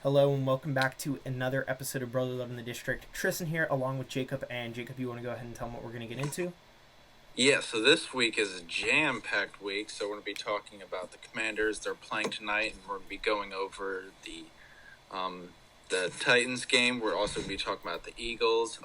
Hello and welcome back to another episode of Brother Love in the District. Tristan here along with Jacob. And Jacob, you want to go ahead and tell them what we're going to get into? Yeah, so this week is a jam-packed week. So we're going to be talking about the Commanders. They're playing tonight, and we're going to be going over the Titans game. We're also going to be talking about the Eagles.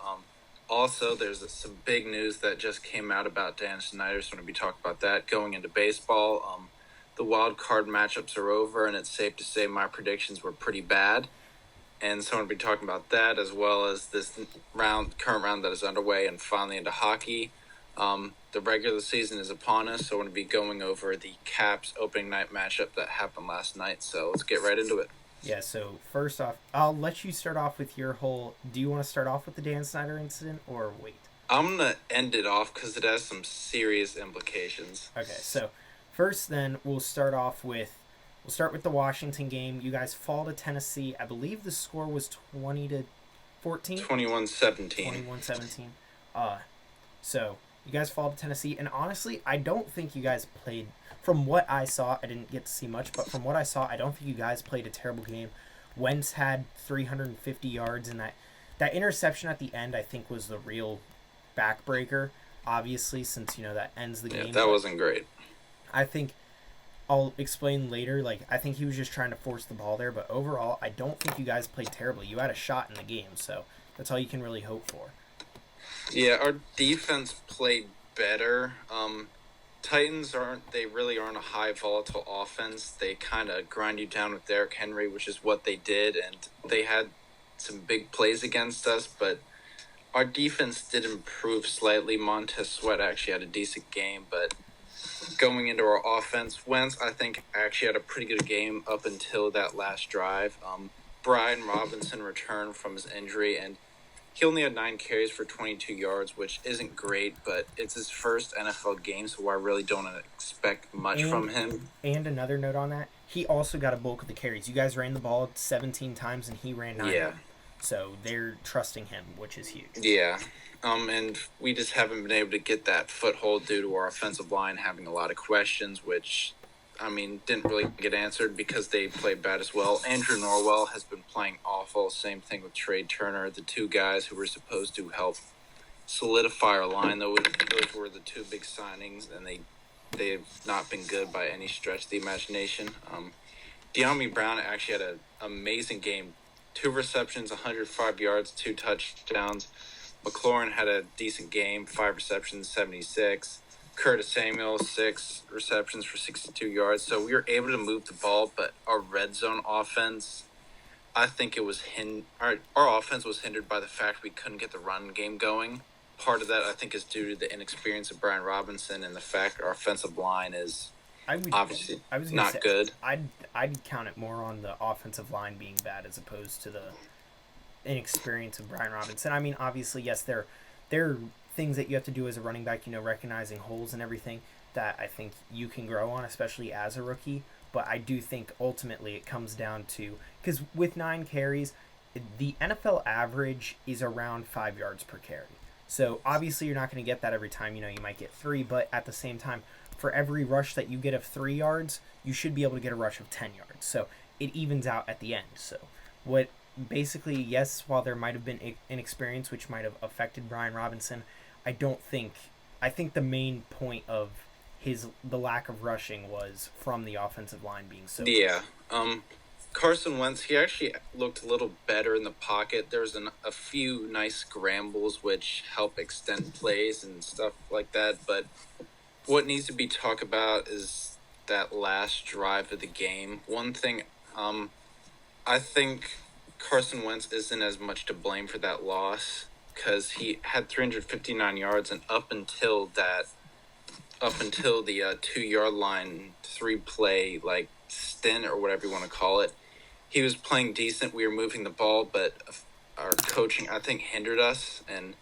Also, there's some big news that just came out about Dan Snyder, so we're going to be talking about that. Going into baseball, the wild card matchups are over, and it's safe to say my predictions were pretty bad. And so we're going to be talking about that, as well as this current round that is underway, and finally into hockey. The regular season is upon us, so we're going to be going over the Caps opening night matchup that happened last night. So let's get right into it. Yeah, so first off, I'll let you start off with your whole... Do you want to start off with the Dan Snyder incident, or wait? I'm going to end it off because it has some serious implications. Okay, so first then, we'll start with the Washington game. You guys fall to Tennessee. I believe the score was 20-14? 21-17. 21-17. So you guys fall to Tennessee, and honestly, I don't think you guys played... From what I saw, I didn't get to see much, but from what I saw, I don't think you guys played a terrible game. Wentz had 350 yards, and that interception at the end, I think, was the real backbreaker, obviously, since, that ends the game. Yeah, that wasn't great. I think... I'll explain later. I think he was just trying to force the ball there, but overall, I don't think you guys played terribly. You had a shot in the game, so that's all you can really hope for. Yeah, our defense played better. Titans really aren't a high volatile offense. They kind of grind you down with Derrick Henry, which is what they did, and they had some big plays against us, but our defense did improve slightly. Montez Sweat actually had a decent game, but going into our offense, Wentz, I think, actually had a pretty good game up until that last drive. Brian Robinson returned from his injury, and he only had 9 carries for 22 yards, which isn't great, but it's his first NFL game, so I really don't expect much from him. And another note on that, he also got a bulk of the carries. You guys ran the ball 17 times, and he ran 9. Yeah. So they're trusting him, which is huge. Yeah. And we just haven't been able to get that foothold due to our offensive line having a lot of questions, which, didn't really get answered because they played bad as well. Andrew Norwell has been playing awful. Same thing with Trey Turner, the two guys who were supposed to help solidify our line. Those were the two big signings, and they have not been good by any stretch of the imagination. De'Ami Brown actually had an amazing game. 2 receptions, 105 yards, 2 touchdowns. McLaurin had a decent game, 5 receptions, 76. Curtis Samuel, 6 receptions for 62 yards. So we were able to move the ball, but our red zone offense, I think it was our offense was hindered by the fact we couldn't get the run game going. Part of that, I think, is due to the inexperience of Brian Robinson and the fact our offensive line is obviously not good. I'd count it more on the offensive line being bad as opposed to the inexperience of Brian Robinson. Obviously, yes, there are things that you have to do as a running back, recognizing holes and everything that I think you can grow on, especially as a rookie. But I do think ultimately it comes down to, because with 9 carries, the NFL average is around 5 yards per carry. So obviously you're not going to get that every time. You might get 3, but at the same time, for every rush that you get of 3 yards, you should be able to get a rush of 10 yards. So it evens out at the end. So what basically, yes, while there might have been inexperience, which might have affected Brian Robinson, I think the main point of the lack of rushing was from the offensive line being so Yeah. Carson Wentz, he actually looked a little better in the pocket. There's a few nice scrambles which help extend plays and stuff like that, but what needs to be talked about is that last drive of the game. One thing, I think Carson Wentz isn't as much to blame for that loss because he had 359 yards, and up until the 2-yard line 3-play stint or whatever you want to call it, he was playing decent. We were moving the ball, but our coaching, I think, hindered us. And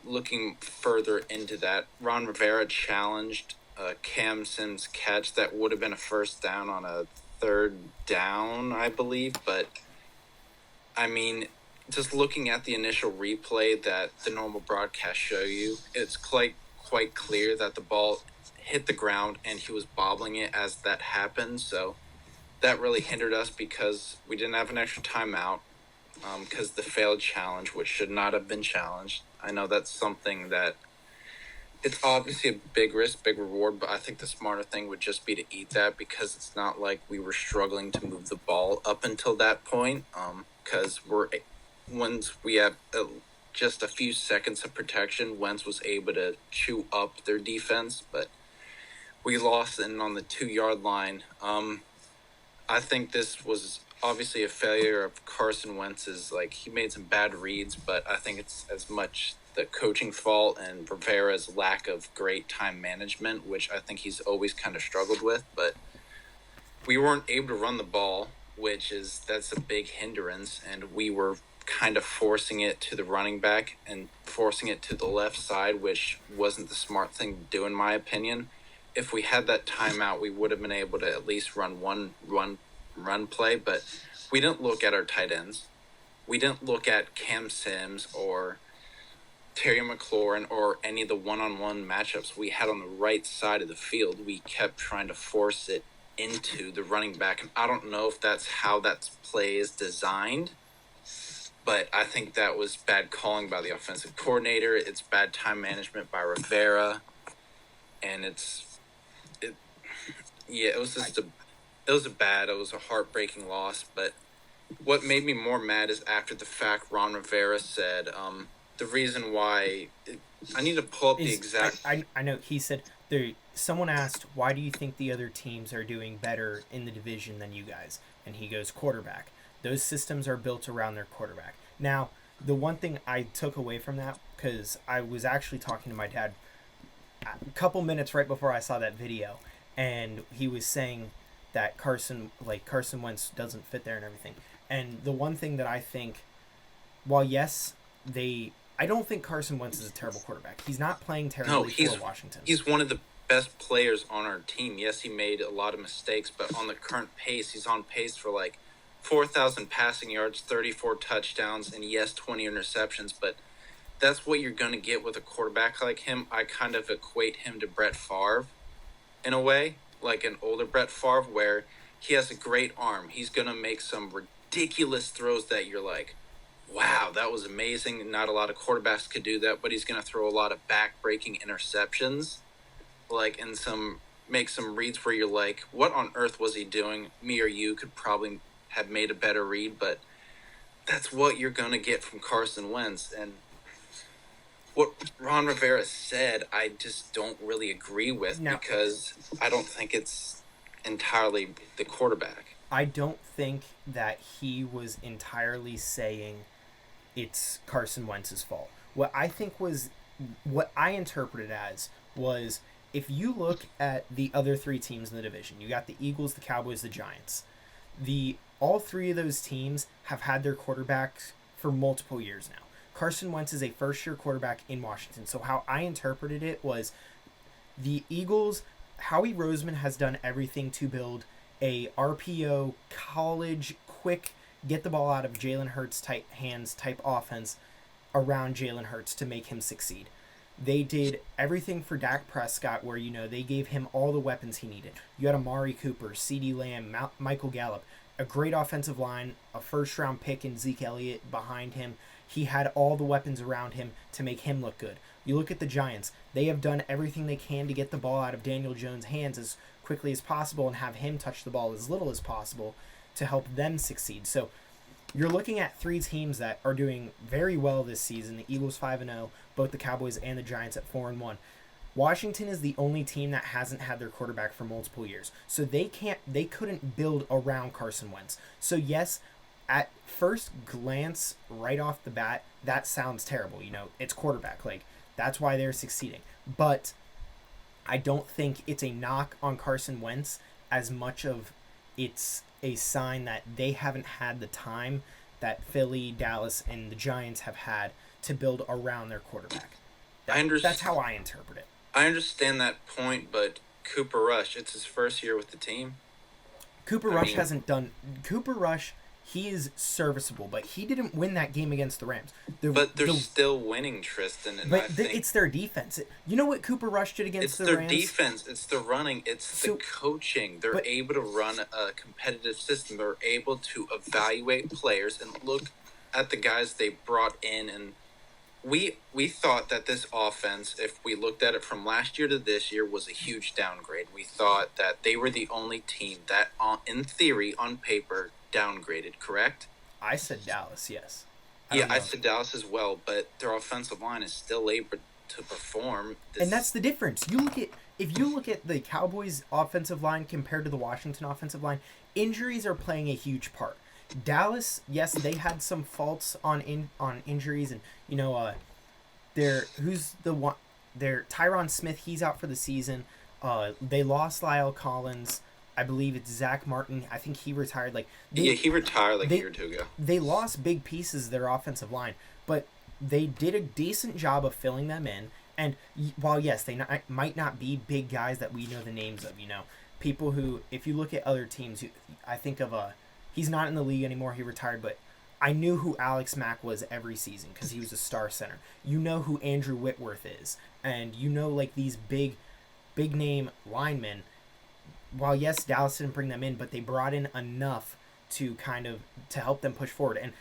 looking further into that, Ron Rivera challenged Cam Sims' catch that would have been a first down on a 3rd down, I believe. But just looking at the initial replay that the normal broadcast show you, it's quite clear that the ball hit the ground and he was bobbling it as that happened. So that really hindered us because we didn't have an extra timeout because the failed challenge, which should not have been challenged. I know that's something that it's obviously a big risk, big reward, but I think the smarter thing would just be to eat that because it's not like we were struggling to move the ball up until that point. Because once we have just a few seconds of protection, Wentz was able to chew up their defense, but we lost in on the 2-yard line. I think this was obviously a failure of Carson Wentz's. Like, he made some bad reads, but I think it's as much the coaching fault and Rivera's lack of great time management, which I think he's always kind of struggled with. But we weren't able to run the ball, that's a big hindrance, and we were kind of forcing it to the running back and forcing it to the left side, which wasn't the smart thing to do in my opinion. If we had that timeout, we would have been able to at least run one run play, but we didn't look at our tight ends. We didn't look at Cam Sims or Terry McLaurin or any of the one-on-one matchups we had on the right side of the field. We kept trying to force it into the running back, and I don't know if that's how that play is designed, but I think that was bad calling by the offensive coordinator. It's bad time management by Rivera, and it was just it was a heartbreaking loss. But what made me more mad is after the fact, Ron Rivera said, the reason why I need to pull up the exact. I know he said someone asked, why do you think the other teams are doing better in the division than you guys? And he goes, quarterback. Those systems are built around their quarterback. Now, the one thing I took away from that, because I was actually talking to my dad a couple minutes right before I saw that video, and he was saying that Carson Wentz doesn't fit there and everything. And the one thing that I think, while yes, I don't think Carson Wentz is a terrible quarterback. He's not playing terribly for Washington. He's one of the best players on our team. Yes, he made a lot of mistakes, but on the current pace, he's on pace for like 4,000 passing yards, 34 touchdowns, and yes, 20 interceptions. But that's what you're going to get with a quarterback like him. I kind of equate him to Brett Favre in a way, like an older Brett Favre, where he has a great arm. He's going to make some ridiculous throws that you're like, wow, that was amazing. Not a lot of quarterbacks could do that, but he's going to throw a lot of back-breaking interceptions, and make some reads where you're like, what on earth was he doing? Me or you could probably have made a better read, but that's what you're going to get from Carson Wentz. And what Ron Rivera said, I just don't really agree with because I don't think it's entirely the quarterback. I don't think that he was entirely saying it's Carson Wentz's fault. What I interpreted as was, if you look at the other three teams in the division, you got the Eagles, the Cowboys, the Giants. All three of those teams have had their quarterbacks for multiple years now. Carson Wentz is a first-year quarterback in Washington. So how I interpreted it was, the Eagles, Howie Roseman has done everything to build a RPO, college, quick, get the ball out of Jalen Hurts hands type offense around Jalen Hurts to make him succeed. They did everything for Dak Prescott, where, they gave him all the weapons he needed. You had Amari Cooper, CeeDee Lamb, Michael Gallup, a great offensive line, a first-round pick in Zeke Elliott behind him. He had all the weapons around him to make him look good. You look at the Giants. They have done everything they can to get the ball out of Daniel Jones' hands as quickly as possible and have him touch the ball as little as possible to help them succeed. So you're looking at three teams that are doing very well this season. The Eagles 5-0, both the Cowboys and the Giants at 4-1. Washington is the only team that hasn't had their quarterback for multiple years. So they couldn't build around Carson Wentz. So yes, at first glance, right off the bat, that sounds terrible. It's quarterback. That's why they're succeeding. But I don't think it's a knock on Carson Wentz as much of it's a sign that they haven't had the time that Philly, Dallas, and the Giants have had to build around their quarterback. That's how I interpret it. I understand that point, but Cooper Rush, it's his first year with the team. Cooper Rush, he is serviceable, but he didn't win that game against the Rams. But they're still winning, Tristan, and I think it's their defense. You know what Cooper Rush did against the Rams? It's their defense. It's the running. It's the coaching. They're able to run a competitive system. They're able to evaluate players and look at the guys they brought in. And we thought that this offense, if we looked at it from last year to this year, was a huge downgrade. We thought that they were the only team that, in theory, on paper, downgraded, correct? I said Dallas, yes. I said Dallas as well, but their offensive line is still able to perform. And that's the difference. If you look at the Cowboys' offensive line compared to the Washington offensive line, injuries are playing a huge part. Dallas, yes, they had some faults on injuries, and their Tyron Smith, he's out for the season. They lost Lyle Collins. I believe it's Zach Martin. I think he retired. He retired a year or two ago. They lost big pieces of their offensive line, but they did a decent job of filling them in. And while, yes, they might not be big guys that we know the names of, people who, if you look at other teams, I think of he's not in the league anymore. He retired, but I knew who Alex Mack was every season because he was a star center. You know who Andrew Whitworth is, and these big name linemen. While yes, Dallas didn't bring them in, but they brought in enough to help them push forward. And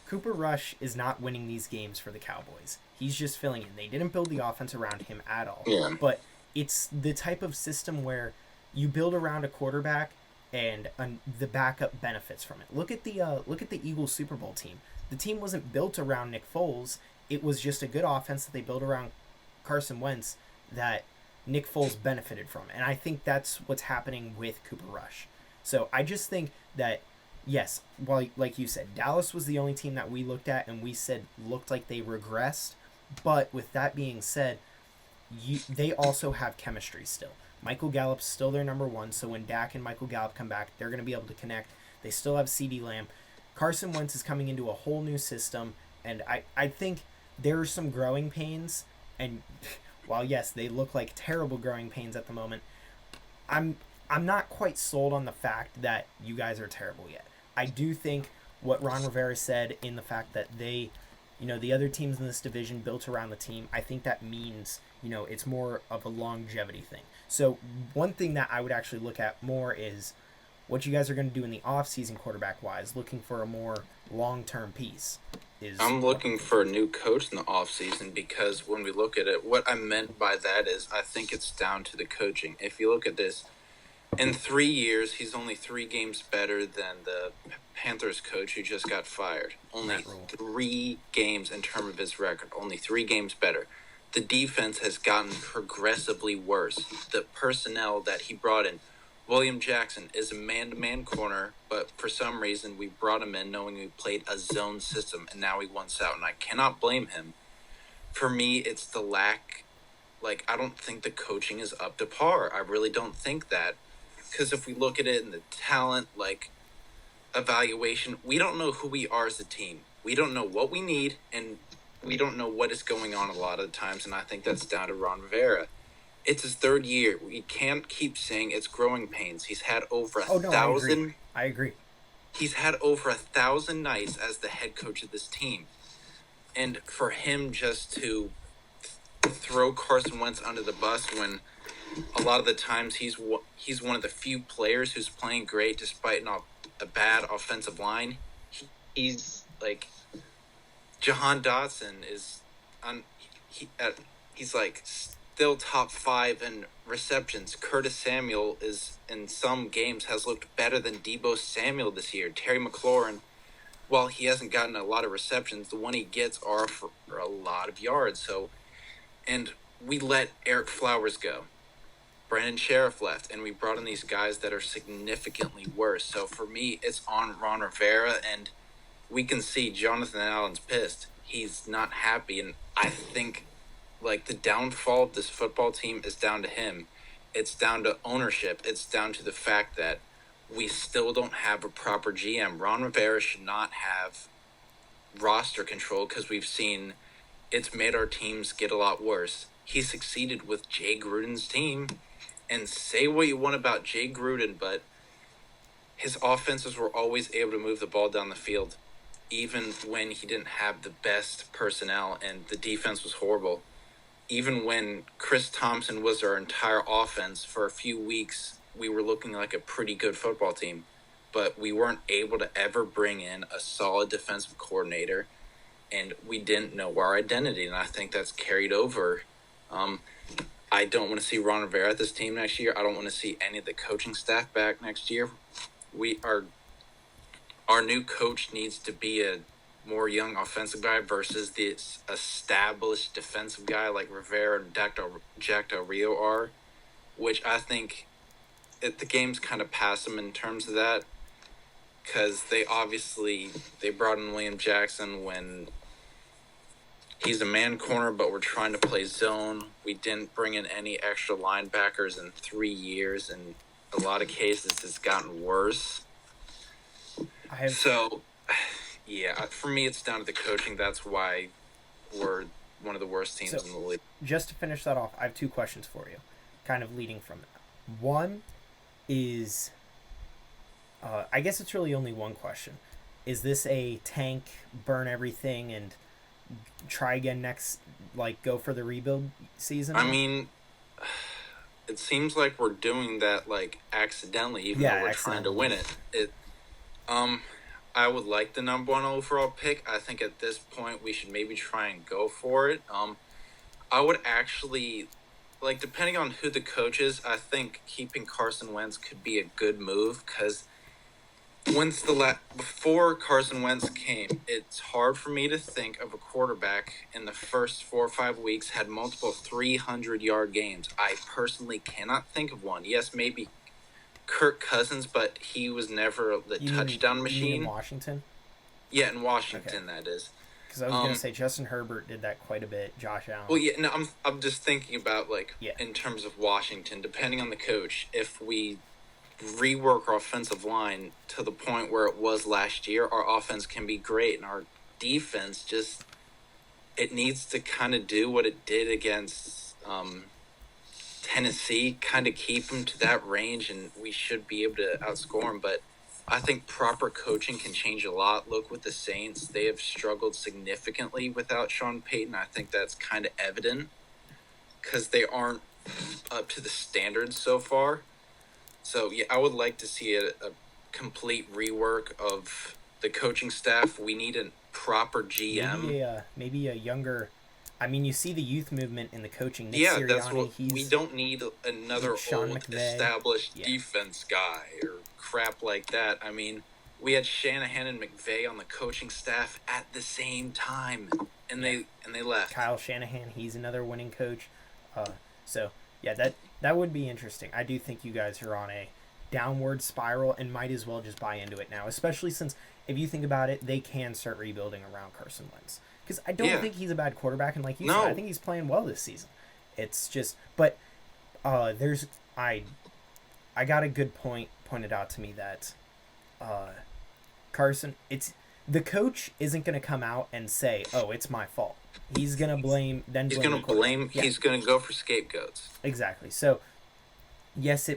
Cooper Rush is not winning these games for the Cowboys. He's just filling in. They didn't build the offense around him at all. Yeah. But it's the type of system where you build around a quarterback and the backup benefits from it. Look at the Eagles Super Bowl team. The team wasn't built around Nick Foles. It was just a good offense that they built around Carson Wentz that Nick Foles benefited from. And I think that's what's happening with Cooper Rush. So I just think that, yes, well, like you said, Dallas was the only team that we looked at and we said looked like they regressed. But with that being said, they also have chemistry still. Michael Gallup's still their number one, so when Dak and Michael Gallup come back, they're going to be able to connect. They still have CeeDee Lamb. Carson Wentz is coming into a whole new system, and I think there are some growing pains, and while, yes, they look like terrible growing pains at the moment, I'm not quite sold on the fact that you guys are terrible yet. I do think what Ron Rivera said in the fact that they, the other teams in this division built around the team, I think that means, it's more of a longevity thing. So one thing that I would actually look at more is what you guys are going to do in the offseason quarterback-wise, looking for a more long-term piece. I'm looking for a new coach in the offseason because when we look at it, what I meant by that is I think it's down to the coaching. If you look at this, in 3 years, he's only 3 games better than the Panthers coach who just got fired. Only 3 games in terms of his record. Only 3 games better. The defense has gotten progressively worse. The personnel that he brought in, William Jackson is a man-to-man corner, but for some reason we brought him in knowing we played a zone system, and now he wants out, and I cannot blame him. For me, it's the lack. I don't think the coaching is up to par. I really don't think that. Because if we look at it in the talent, evaluation, we don't know who we are as a team. We don't know what we need, and we don't know what is going on a lot of the times, and I think that's down to Ron Rivera. It's his 3rd year. We can't keep saying it's growing pains. He's had over 1,000. I agree. He's had over 1,000 nights as the head coach of this team. And for him just to throw Carson Wentz under the bus when a lot of the times he's one of the few players who's playing great despite not a bad offensive line. He's Jahan Dotson is he's still top 5 in receptions. Curtis Samuel is in some games has looked better than Deebo Samuel this year. Terry McLaurin, while he hasn't gotten a lot of receptions, the one he gets are for a lot of yards. So, and we let Eric Flowers go. Brandon Sheriff left, and we brought in these guys that are significantly worse. So for me, it's on Ron Rivera, and we can see Jonathan Allen's pissed. He's not happy, and I think the downfall of this football team is down to him. It's down to ownership. It's down to the fact that we still don't have a proper GM. Ron Rivera should not have roster control because we've seen it's made our teams get a lot worse. He succeeded with Jay Gruden's team, and say what you want about Jay Gruden, but his offenses were always able to move the ball down the field, even when he didn't have the best personnel and the defense was horrible. Even when Chris Thompson was our entire offense for a few weeks, we were looking like a pretty good football team, but we weren't able to ever bring in a solid defensive coordinator, and we didn't know our identity, and I think that's carried over. I don't want to see Ron Rivera at this team next year. I don't want to see any of the coaching staff back next year. Our new coach needs to be a more young offensive guy versus this established defensive guy like Rivera and Jack Del Rio are, which I think the game's kind of past them in terms of that, because they brought in William Jackson when he's a man corner, but we're trying to play zone. We didn't bring in any extra linebackers in 3 years, and a lot of cases it's gotten worse. So, yeah, for me it's down to the coaching. That's why we're one of the worst teams in the league. Just to finish that off, I have 2 questions for you, kind of leading from that. One is, I guess it's really only one question. Is this a tank, burn everything, and try again next, like go for the rebuild season? I mean, it seems like we're doing that like accidentally, even though we're trying to win it. I would like the number 1 overall pick. I think at this point we should maybe try and go for it. I would actually, like, depending on who the coach is, I think keeping Carson Wentz could be a good move, because before Carson Wentz came, it's hard for me to think of a quarterback in the first 4 or 5 weeks had multiple 300-yard games. I personally cannot think of one. Yes, maybe Kirk Cousins, but he was never the touchdown machine. You mean in Washington? Yeah, in Washington, okay. That is. Because I was going to say Justin Herbert did that quite a bit. Josh Allen. Well, yeah, no, I'm just thinking about in terms of Washington, depending on the coach, if we rework our offensive line to the point where it was last year, our offense can be great, and our defense it needs to kind of do what it did against Tennessee, kind of keep them to that range, and we should be able to outscore them. But I think proper coaching can change a lot. Look with the Saints. They have struggled significantly without Sean Payton. I think that's kind of evident because they aren't up to the standards so far. So, yeah, I would like to see a complete rework of the coaching staff. We need a proper GM. Maybe a younger... I mean, you see the youth movement in the coaching. Nick Sirianni, that's what we don't need. Another old established defense guy or crap like that. I mean, we had Shanahan and McVay on the coaching staff at the same time, and they left. Kyle Shanahan, he's another winning coach. So yeah, that would be interesting. I do think you guys are on a downward spiral and might as well just buy into it now, especially since if you think about it, they can start rebuilding around Carson Wentz. Because I don't think he's a bad quarterback, and like you said, I think he's playing well this season. It's just, but I got a good point pointed out to me that Carson, the coach isn't going to come out and say, "Oh, it's my fault." He's going to blame. He's going to blame. Yeah. He's going to go for scapegoats. Exactly. So yes,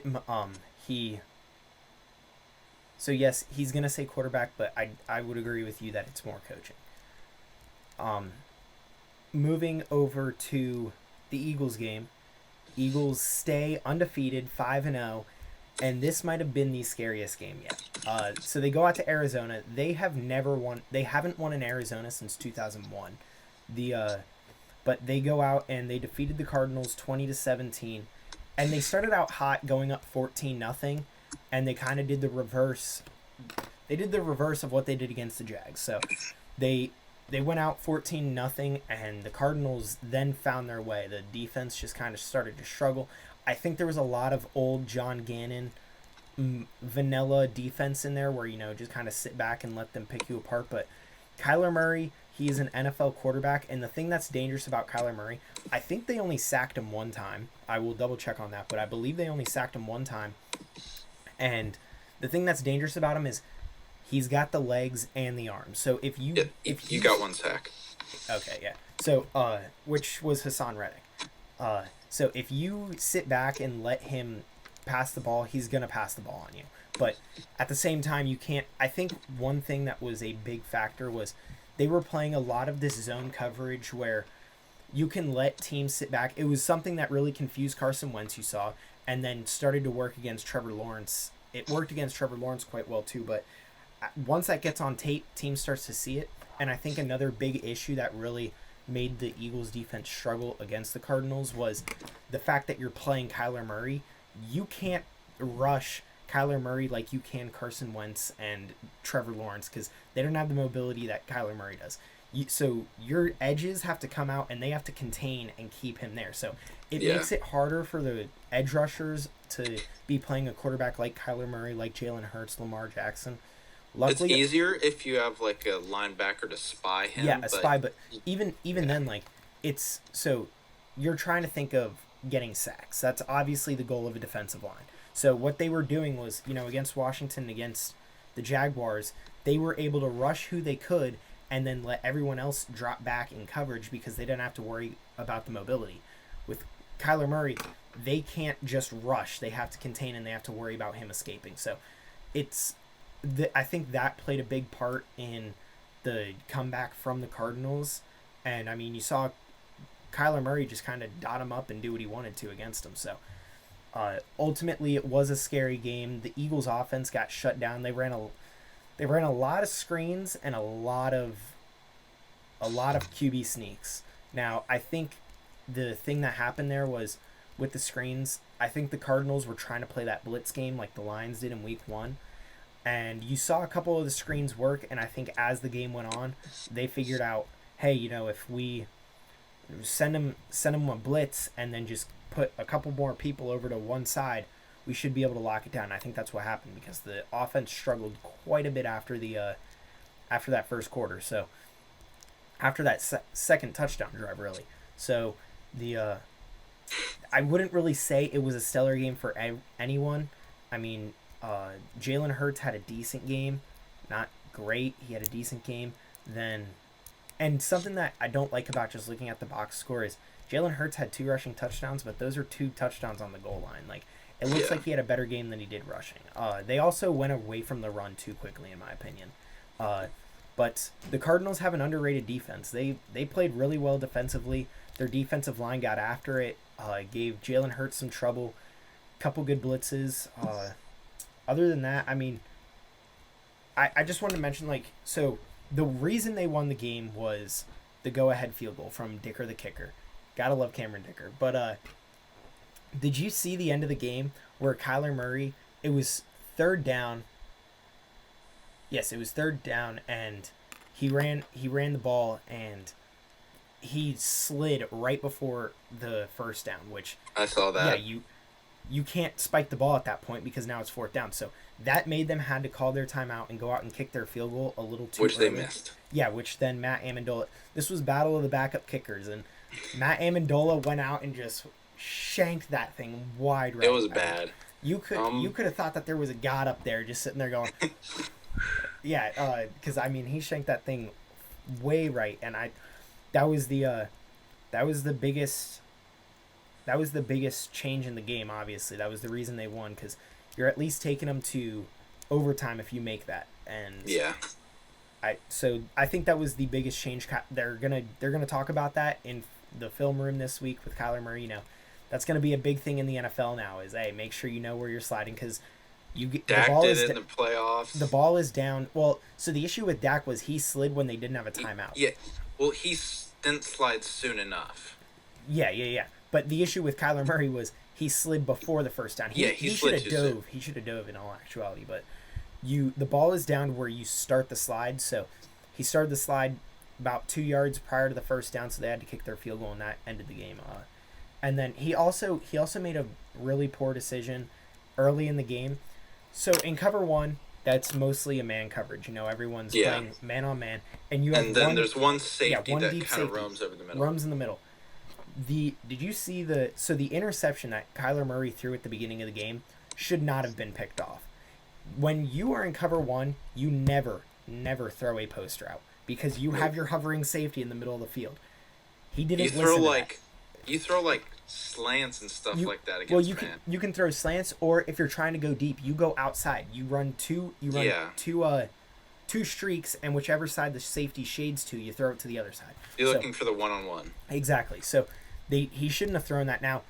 yes, he's going to say quarterback, but I would agree with you that it's more coaching. Moving over to the Eagles game. Eagles stay undefeated, 5-0, and this might have been the scariest game yet. So they go out to Arizona. They haven't won in Arizona since 2001. But they go out and they defeated the Cardinals 20-17, and they started out hot, going up 14-0, and they kind of did the reverse. They did the reverse of what they did against the Jags. So they went out 14-0, and the Cardinals then found their way. The defense just kind of started to struggle. I think there was a lot of old John Gannon vanilla defense in there where, just kind of sit back and let them pick you apart. But Kyler Murray, he is an NFL quarterback, and the thing that's dangerous about Kyler Murray, I think they only sacked him one time. I will double check on that, but I believe they only sacked him one time. And the thing that's dangerous about him is he's got the legs and the arms. So if you got one sack. Okay, yeah. So which was Hassan Reddick. So if you sit back and let him pass the ball, he's going to pass the ball on you. But at the same time, you can't. I think one thing that was a big factor was they were playing a lot of this zone coverage where you can let teams sit back. It was something that really confused Carson Wentz, you saw, and then started to work against Trevor Lawrence. It worked against Trevor Lawrence quite well too, but once that gets on tape, team starts to see it. And I think another big issue that really made the Eagles defense struggle against the Cardinals was the fact that you're playing Kyler Murray. You can't rush Kyler Murray like you can Carson Wentz and Trevor Lawrence because they don't have the mobility that Kyler Murray does. So your edges have to come out and they have to contain and keep him there. So it makes it harder for the edge rushers to be playing a quarterback like Kyler Murray, like Jalen Hurts, Lamar Jackson. Luckily, it's easier if you have like a linebacker to spy him. Yeah, spy, but even then, like it's so you're trying to think of getting sacks. That's obviously the goal of a defensive line. So what they were doing was, against Washington, against the Jaguars, they were able to rush who they could and then let everyone else drop back in coverage because they didn't have to worry about the mobility. With Kyler Murray, they can't just rush. They have to contain and they have to worry about him escaping. So I think that played a big part in the comeback from the Cardinals. And, I mean, you saw Kyler Murray just kind of dot him up and do what he wanted to against him. So, ultimately, it was a scary game. The Eagles' offense got shut down. They ran a lot of screens and a lot of QB sneaks. Now, I think the thing that happened there was with the screens, I think the Cardinals were trying to play that blitz game like the Lions did in Week 1. And you saw a couple of the screens work, and I think as the game went on, they figured out, hey, if we send them a blitz and then just put a couple more people over to one side, we should be able to lock it down. I think that's what happened because the offense struggled quite a bit after that first quarter. So after that second touchdown drive, really. So I wouldn't really say it was a stellar game for anyone. I mean, Jalen Hurts had a decent game, not great. He had a decent game. And something that I don't like about just looking at the box score is Jalen Hurts had 2 rushing touchdowns, but those are 2 touchdowns on the goal line. Like it looks like he had a better game than he did rushing. They also went away from the run too quickly, in my opinion. But the Cardinals have an underrated defense. They played really well defensively. Their defensive line got after it, gave Jalen Hurts some trouble, couple good blitzes. Other than that, I mean, I just wanted to mention, so the reason they won the game was the go-ahead field goal from Dicker the kicker. Gotta love Cameron Dicker. But did you see the end of the game where Kyler Murray, it was 3rd down. Yes, it was 3rd down, and he ran the ball, and he slid right before the first down, which I saw that. Yeah, you can't spike the ball at that point because now it's 4th down. So that made them had to call their timeout and go out and kick their field goal a little too which early. They missed. Yeah, which then Matt Amendola. This was battle of the backup kickers, and Matt Amendola went out and just shanked that thing wide right. It was bad. You could have thought that there was a god up there just sitting there going, yeah, because I mean he shanked that thing way right, and that was the biggest change in the game. Obviously, that was the reason they won because you're at least taking them to overtime if you make that, and yeah. I think that was the biggest change. They're gonna talk about that in the film room this week with Kyler Murray. That's gonna be a big thing in the NFL now. Is hey, make sure you know where you're sliding because Dak did it in the playoffs. The ball is down. Well, so the issue with Dak was he slid when they didn't have a timeout. Yeah, well, he didn't slide soon enough. Yeah. But the issue with Kyler Murray was he slid before the first down. He should have dove. He should have dove in all actuality, but the ball is down where you start the slide. So he started the slide about 2 yards prior to the first down, so they had to kick their field goal, and that ended the game. And then he also made a really poor decision early in the game. So in cover 1, that's mostly a man coverage. Everyone's playing man on man, and you have there's one safety that kind of roams over the middle. Roams in the middle. Did you see the interception that Kyler Murray threw at the beginning of the game should not have been picked off. When you are in cover 1, you never throw a post route because you have your hovering safety in the middle of the field. He didn't listen to that. You throw slants and stuff You like that well, against man. you can throw slants, or if you're trying to go deep, you go outside. Yeah. Two streaks, and whichever side the safety shades to, you throw it to the other side. You're So looking for the one-on-one. exactly. So he shouldn't have thrown that. Now,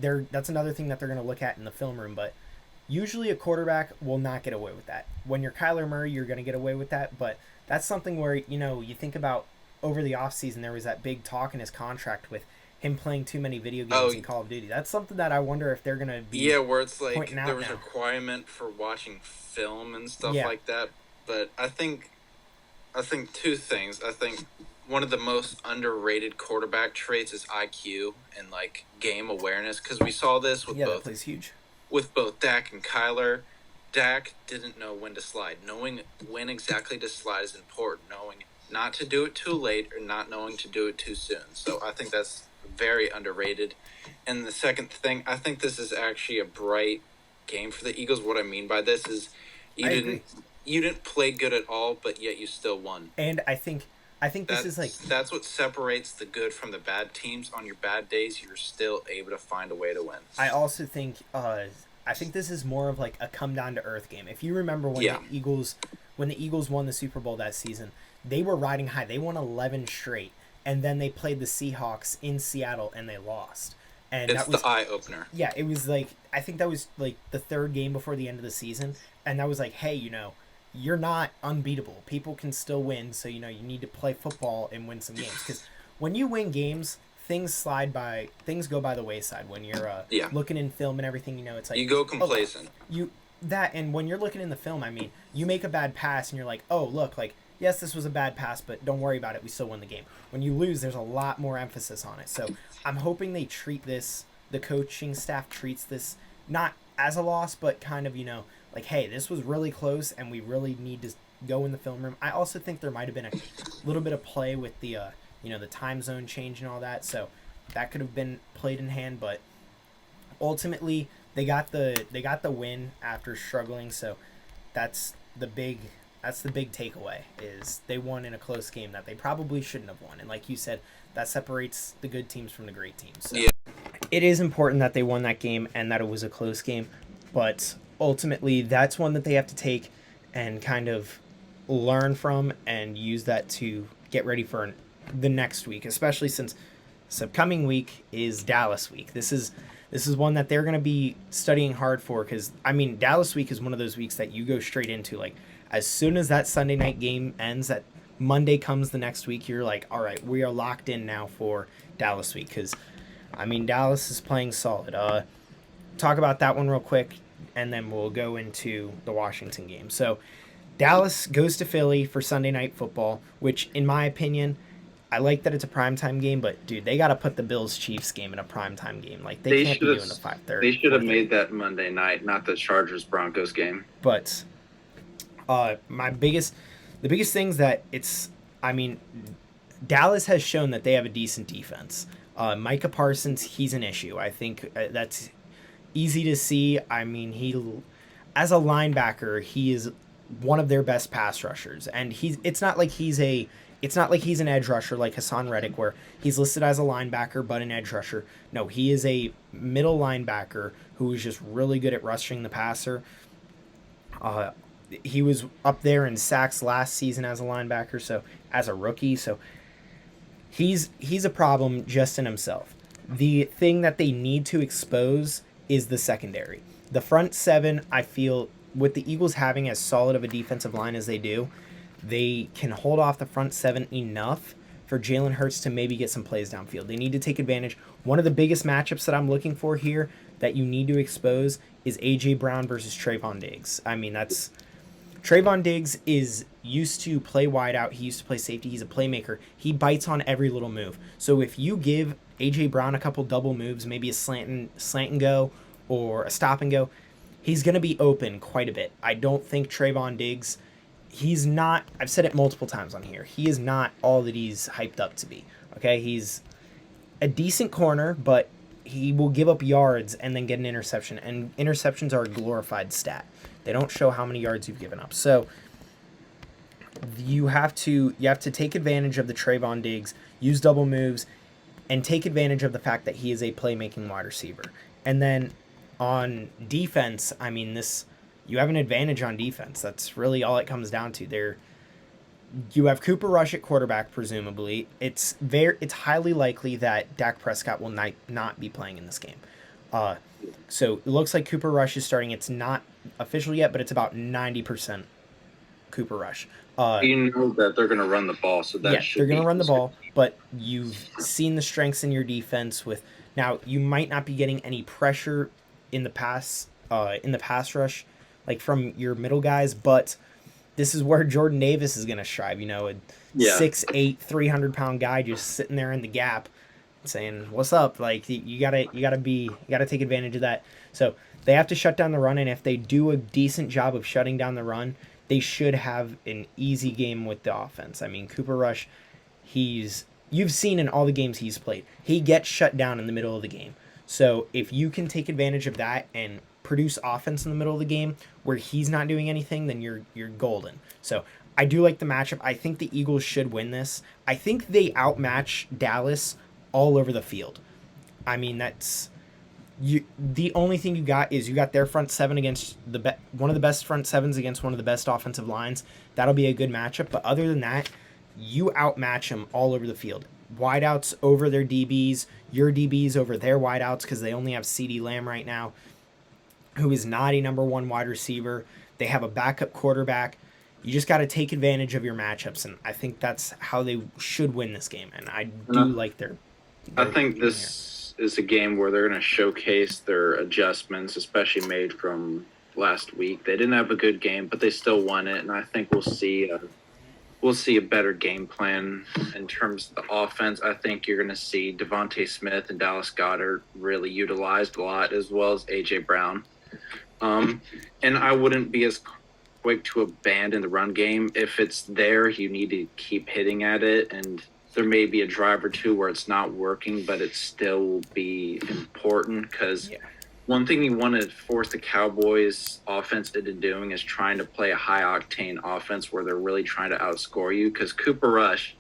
that's another thing that they're going to look at in the film room, but usually a quarterback will not get away with that. When you're Kyler Murray, you're going to get away with that, but that's something where, you think about over the offseason, there was that big talk in his contract with him playing too many video games in Call of Duty. That's something that I wonder if they're going to be where it's like there was now. a requirement for watching film and stuff Yeah. like that. But I think two things. I think one of the most underrated quarterback traits is IQ and like game awareness, because we saw this with Yeah, that plays huge. with both Dak and Kyler. Dak didn't know when to slide. Knowing when exactly to slide is important. Knowing not to do it too late or not knowing to do it too soon. So I think that's very underrated. And the second thing, I think this is actually a bright game for the Eagles. What I mean by this is you didn't play good at all, but yet you still won. And I think this is like, that's what separates the good from the bad teams. On your bad days, you're still able to find a way to win. I also think this is more of like a come down to earth game. If you remember when the Eagles won the Super Bowl that season, they were riding high. They won 11 straight, and then they played the Seahawks in Seattle and they lost. And it's that was the eye opener. Yeah, it was like, I think that was like the third game before the end of the season, and that was like, hey, you're not unbeatable. People can still win, so you need to play football and win some games, because when you win games, things go by the wayside. When you're looking in film and everything, it's like you go complacent. And when you're looking in the film, I mean, you make a bad pass and you're like, oh, look, like, yes, this was a bad pass, but don't worry about it. We still won the game. When you lose, there's a lot more emphasis on it. So I'm hoping they treat this, the coaching staff treats this not as a loss, but kind of, like, hey, this was really close and we really need to go in the film room. I also think there might have been a little bit of play with the, the time zone change and all that. So that could have been played in hand, but ultimately they got the win after struggling. So that's the big takeaway, is they won in a close game that they probably shouldn't have won. And like you said, that separates the good teams from the great teams. So it is important that they won that game and that it was a close game, but ultimately that's one that they have to take and kind of learn from and use that to get ready for the next week, especially since this upcoming week is Dallas week. This is one that they're going to be studying hard for, because, I mean, Dallas week is one of those weeks that you go straight into. Like, as soon as that Sunday night game ends, that Monday comes the next week, you're like, all right, we are locked in now for Dallas week, because, I mean, Dallas is playing solid. Talk about that one real quick, and then we'll go into the Washington game. So Dallas goes to Philly for Sunday Night Football, which, in my opinion, I like that it's a primetime game, but, dude, they got to put the Bills-Chiefs game in a primetime game. Like, they can't be doing the 5:30. They should have made that Monday night, not the Chargers-Broncos game. But the biggest things that Dallas has shown that they have a decent defense. Micah Parsons, he's an issue. I think that's easy to see. I mean, as a linebacker, he is one of their best pass rushers, and it's not like he's an edge rusher like Hassan Reddick, where he's listed as a linebacker but an edge rusher. No, he is a middle linebacker who is just really good at rushing the passer. He was up there in sacks last season as a linebacker, so as a rookie. So he's a problem just in himself. The thing that they need to expose is the secondary. The front seven, I feel, with the Eagles having as solid of a defensive line as they do, they can hold off the front seven enough for Jalen Hurts to maybe get some plays downfield. They need to take advantage. One of the biggest matchups that I'm looking for here that you need to expose is A.J. Brown versus Trayvon Diggs. I mean, Trayvon Diggs is used to play wide out. He used to play safety. He's a playmaker. He bites on every little move. So if you give A.J. Brown a couple double moves, maybe a slant and go or a stop and go, he's going to be open quite a bit. I don't think Trayvon Diggs, he's not, I've said it multiple times on here, he is not all that he's hyped up to be. Okay, he's a decent corner, but he will give up yards and then get an interception, and interceptions are a glorified stat. They don't show how many yards you've given up. So you have to take advantage of the Trayvon Diggs, use double moves, and take advantage of the fact that he is a playmaking wide receiver. And then on defense, I mean, you have an advantage on defense. That's really all it comes down to. You have Cooper Rush at quarterback, presumably. It's highly likely that Dak Prescott will not be playing in this game. So it looks like Cooper Rush is starting. It's not official yet, but it's about 90% Cooper Rush. You know that they're going to run the ball, so that they're going to run the ball. But you've seen the strengths in your defense. Now you might not be getting any pressure in the pass rush, like from your middle guys, but this is where Jordan Davis is going to strive. You know, a 6'8", 300-pound guy just sitting there in the gap, saying, "What's up?" Like you gotta take advantage of that. So they have to shut down the run, and if they do a decent job of shutting down the run, they should have an easy game with the offense. I mean, Cooper Rush, you've seen in all the games he's played, he gets shut down in the middle of the game. So if you can take advantage of that and produce offense in the middle of the game where he's not doing anything, then you're golden. So I do like the matchup. I think the Eagles should win this. I think they outmatch Dallas all over the field. I mean, the only thing you got their front seven against one of the best front sevens against one of the best offensive lines. That'll be a good matchup. But other than that, you outmatch them all over the field. Wideouts over their DBs, your DBs over their wideouts, because they only have CeeDee Lamb right now, who is not a number one wide receiver. They have a backup quarterback. You just got to take advantage of your matchups, and I think that's how they should win this game. And I do like their I think this is a game where they're going to showcase their adjustments, especially made from last week. They didn't have a good game, but they still won it, and I think we'll see a better game plan in terms of the offense. I think you're going to see Devontae Smith and Dallas Goedert really utilized a lot, as well as A.J. Brown. And I wouldn't be as quick to abandon the run game. If it's there, you need to keep hitting at it, and there may be a drive or two where it's not working, but it still will be important because one thing you want to force the Cowboys offense into doing is trying to play a high-octane offense where they're really trying to outscore you, because Cooper Rush,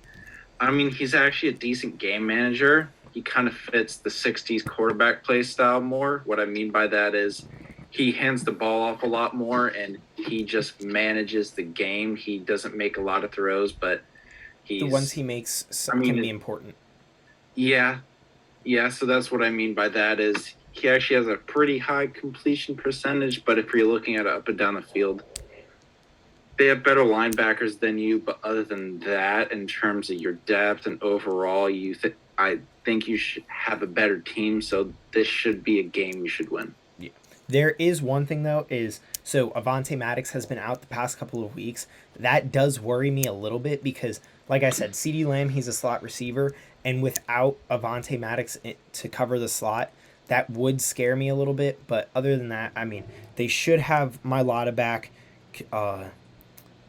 I mean, he's actually a decent game manager. He kind of fits the 60s quarterback play style more. What I mean by that is he hands the ball off a lot more, and he just manages the game. He doesn't make a lot of throws, but the ones he makes can be important. Yeah, so that's what I mean by that is he actually has a pretty high completion percentage, but if you're looking at it up and down the field, they have better linebackers than you, but other than that, in terms of your depth and overall, I think you should have a better team, so this should be a game you should win. Yeah. There is one thing, though, so Avonte Maddox has been out the past couple of weeks. That does worry me a little bit because, like I said, CeeDee Lamb, he's a slot receiver, and without Avonte Maddox to cover the slot, that would scare me a little bit. But other than that, I mean, they should have Mailata back.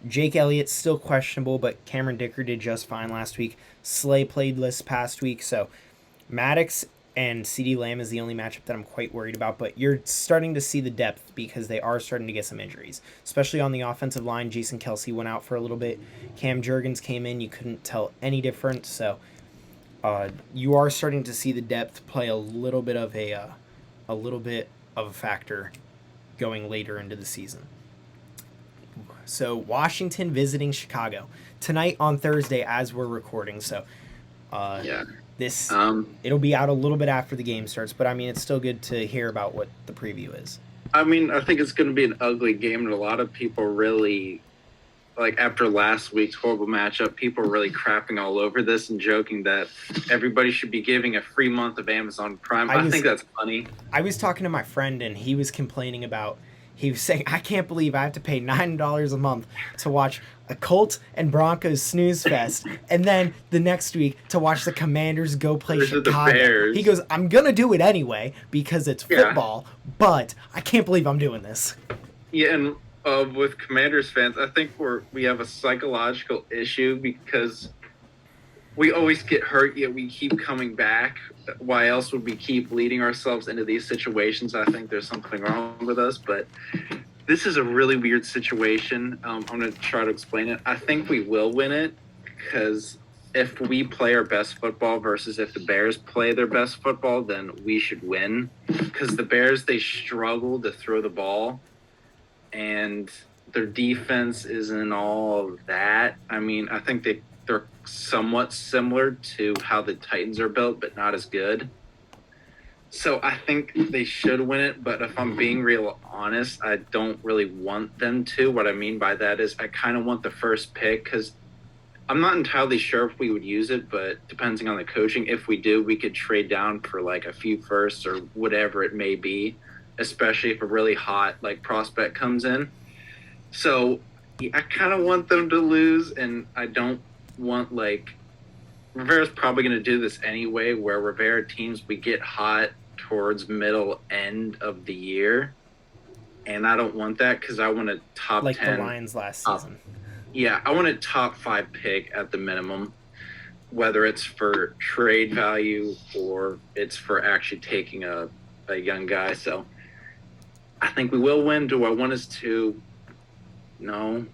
Jake Elliott's still questionable, but Cameron Dicker did just fine last week. Slay played this past week, so Maddox and CeeDee Lamb is the only matchup that I'm quite worried about, but you're starting to see the depth because they are starting to get some injuries, especially on the offensive line. Jason Kelce went out for a little bit. Cam Jurgens came in. You couldn't tell any difference, so you are starting to see the depth play a little bit of a factor going later into the season. So Washington visiting Chicago tonight on Thursday as we're recording, so it'll be out a little bit after the game starts, but I mean, it's still good to hear about what the preview is. I mean, I think it's going to be an ugly game, and a lot of people really, like after last week's horrible matchup, people are really crapping all over this and joking that everybody should be giving a free month of Amazon Prime. I think that's funny. I was talking to my friend, and he was complaining about, he was saying, I can't believe I have to pay $9 a month to watch a Colts and Broncos snooze fest, and then the next week to watch the Commanders go play Chicago. He goes, I'm going to do it anyway because it's football, but I can't believe I'm doing this. Yeah, and with Commanders fans, I think we have a psychological issue because we always get hurt, yet we keep coming back. Why else would we keep leading ourselves into these situations? I think there's something wrong with us, but this is a really weird situation. I'm going to try to explain it. I think we will win it because if we play our best football versus if the Bears play their best football, then we should win. Because the Bears, they struggle to throw the ball, and their defense isn't all of that. I mean, I think they're somewhat similar to how the Titans are built, but not as good. So I think they should win it, but if I'm being real honest, I don't really want them to. What I mean by that is I kind of want the first pick because I'm not entirely sure if we would use it, but depending on the coaching, if we do, we could trade down for like a few firsts or whatever it may be, especially if a really hot like prospect comes in. So I kind of want them to lose, and I don't want like Rivera's probably going to do this anyway, where Rivera teams we get hot towards middle end of the year, and I don't want that because I want a top like 10. the Lions last season. Yeah, I want a top 5 pick at the minimum, whether it's for trade value or it's for actually taking a young guy. So I think we will win. Do I want us to? No.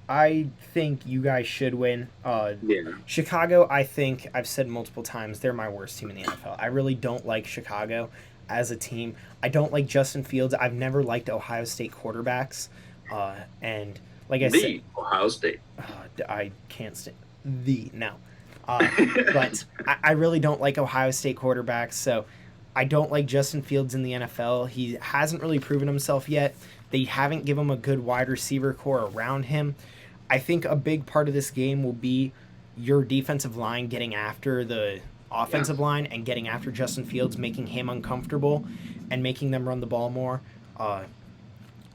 I think you guys should win. Yeah. Chicago, I think I've said multiple times, they're my worst team in the NFL. I really don't like Chicago as a team. I don't like Justin Fields. I've never liked Ohio State quarterbacks. And like I said, Ohio State. I can't stand no. But I really don't like Ohio State quarterbacks. So I don't like Justin Fields in the NFL. He hasn't really proven himself yet. They haven't given him a good wide receiver core around him. I think a big part of this game will be your defensive line getting after the offensive line and getting after Justin Fields, making him uncomfortable and making them run the ball more.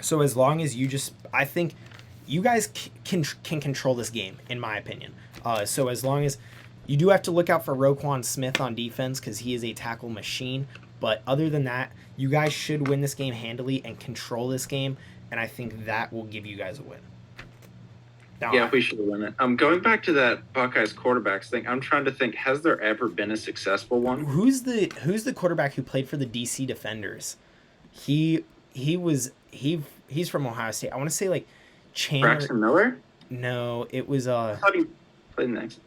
So as long as I think you guys can control this game, in my opinion. So as long as you do have to look out for Roquan Smith on defense because he is a tackle machine. But other than that, you guys should win this game handily and control this game, and I think that will give you guys a win. Now, yeah, we should win it. Going back to that Buckeyes quarterbacks thing, I'm trying to think: has there ever been a successful one? Who's the quarterback who played for the DC Defenders? He's from Ohio State. I want to say like Chandler. Braxton Miller? No, it was I thought he played next.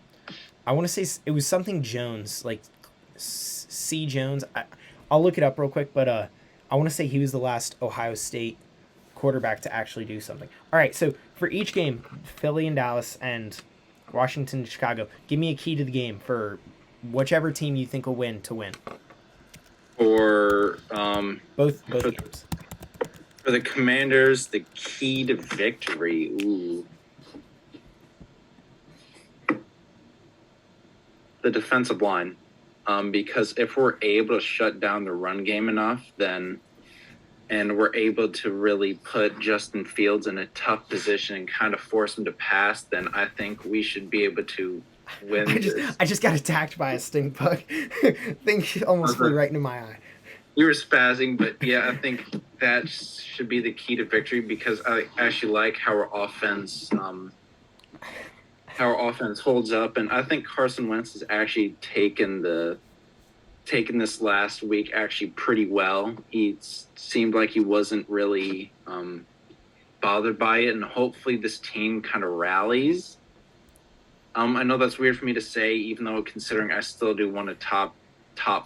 I want to say it was something Jones, like C Jones. I'll look it up real quick, but I want to say he was the last Ohio State quarterback to actually do something. All right, so for each game, Philly and Dallas and Washington and Chicago, give me a key to the game for whichever team you think will win to win. For both games. For the Commanders, the key to victory. Ooh. The defensive line. Because if we're able to shut down the run game enough, and we're able to really put Justin Fields in a tough position and kind of force him to pass, then I think we should be able to win. I just got attacked by a stink bug. Thing almost flew right into my eye. You were spazzing, but yeah, I think that should be the key to victory because I actually like how our offense holds up, and I think Carson Wentz has actually taken this last week actually pretty well. He seemed like he wasn't really bothered by it, and hopefully this team kind of rallies. I know that's weird for me to say, even though considering I still do want a top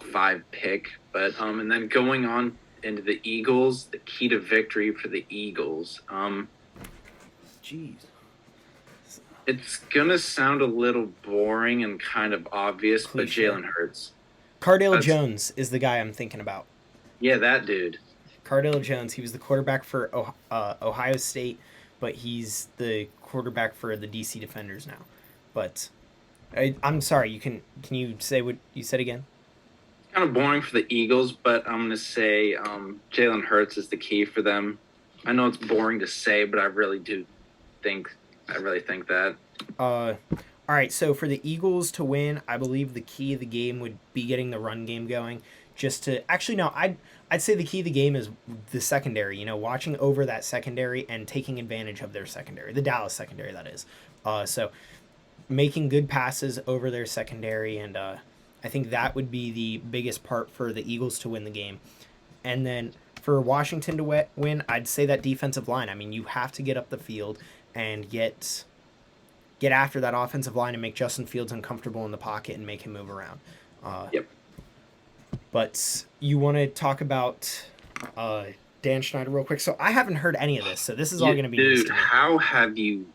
5 pick, but and then going on into the Eagles, the key to victory for the Eagles. Jeez. It's going to sound a little boring and kind of obvious, but Jalen Hurts. Cardale Jones is the guy I'm thinking about. Yeah, that dude. Cardale Jones. He was the quarterback for Ohio State, but he's the quarterback for the DC Defenders now. But I'm sorry, can you say what you said again? It's kind of boring for the Eagles, but I'm going to say Jalen Hurts is the key for them. I know it's boring to say, but I really think that. All right, so for the Eagles to win, I believe the key of the game would be getting the run game going. I'd say the key of the game is the secondary. Watching over that secondary and taking advantage of their secondary, the Dallas secondary, that is. So making good passes over their secondary, and I think that would be the biggest part for the Eagles to win the game. And then for Washington to win, I'd say that defensive line. I mean, you have to get up the field and get get after that offensive line and make Justin Fields uncomfortable in the pocket and make him move around. Yep. But you want to talk about Dan Schneider real quick? So I haven't heard any of this, so this is all going to be news Dude, to me. how have you?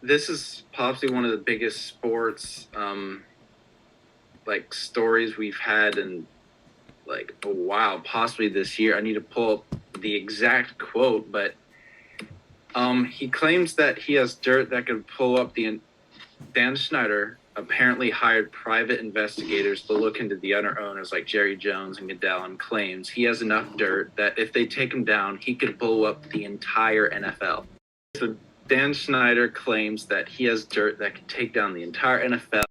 This is possibly one of the biggest sports like stories we've had in like a while, possibly this year. I need to pull up the exact quote, but he claims that he has dirt that could pull up the Dan Schneider apparently hired private investigators to look into the other owners like Jerry Jones and Goodell, and claims he has enough dirt that if they take him down, he could blow up the entire NFL. So Dan Schneider claims that he has dirt that could take down the entire NFL.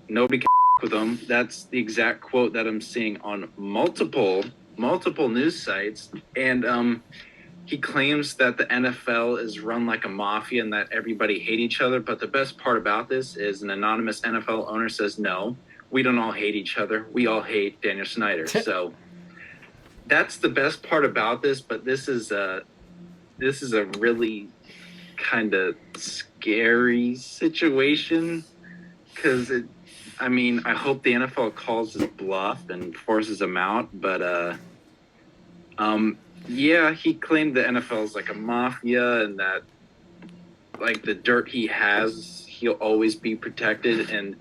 Nobody can with him. That's the exact quote that I'm seeing on multiple news sites. And he claims that the NFL is run like a mafia and that everybody hate each other. But the best part about this is an anonymous NFL owner says, no, we don't all hate each other. We all hate Daniel Snyder. So that's the best part about this. But this is a really kind of scary situation because I hope the NFL calls his bluff and forces him out. But yeah, he claimed the NFL is like a mafia and that like the dirt he has, he'll always be protected. And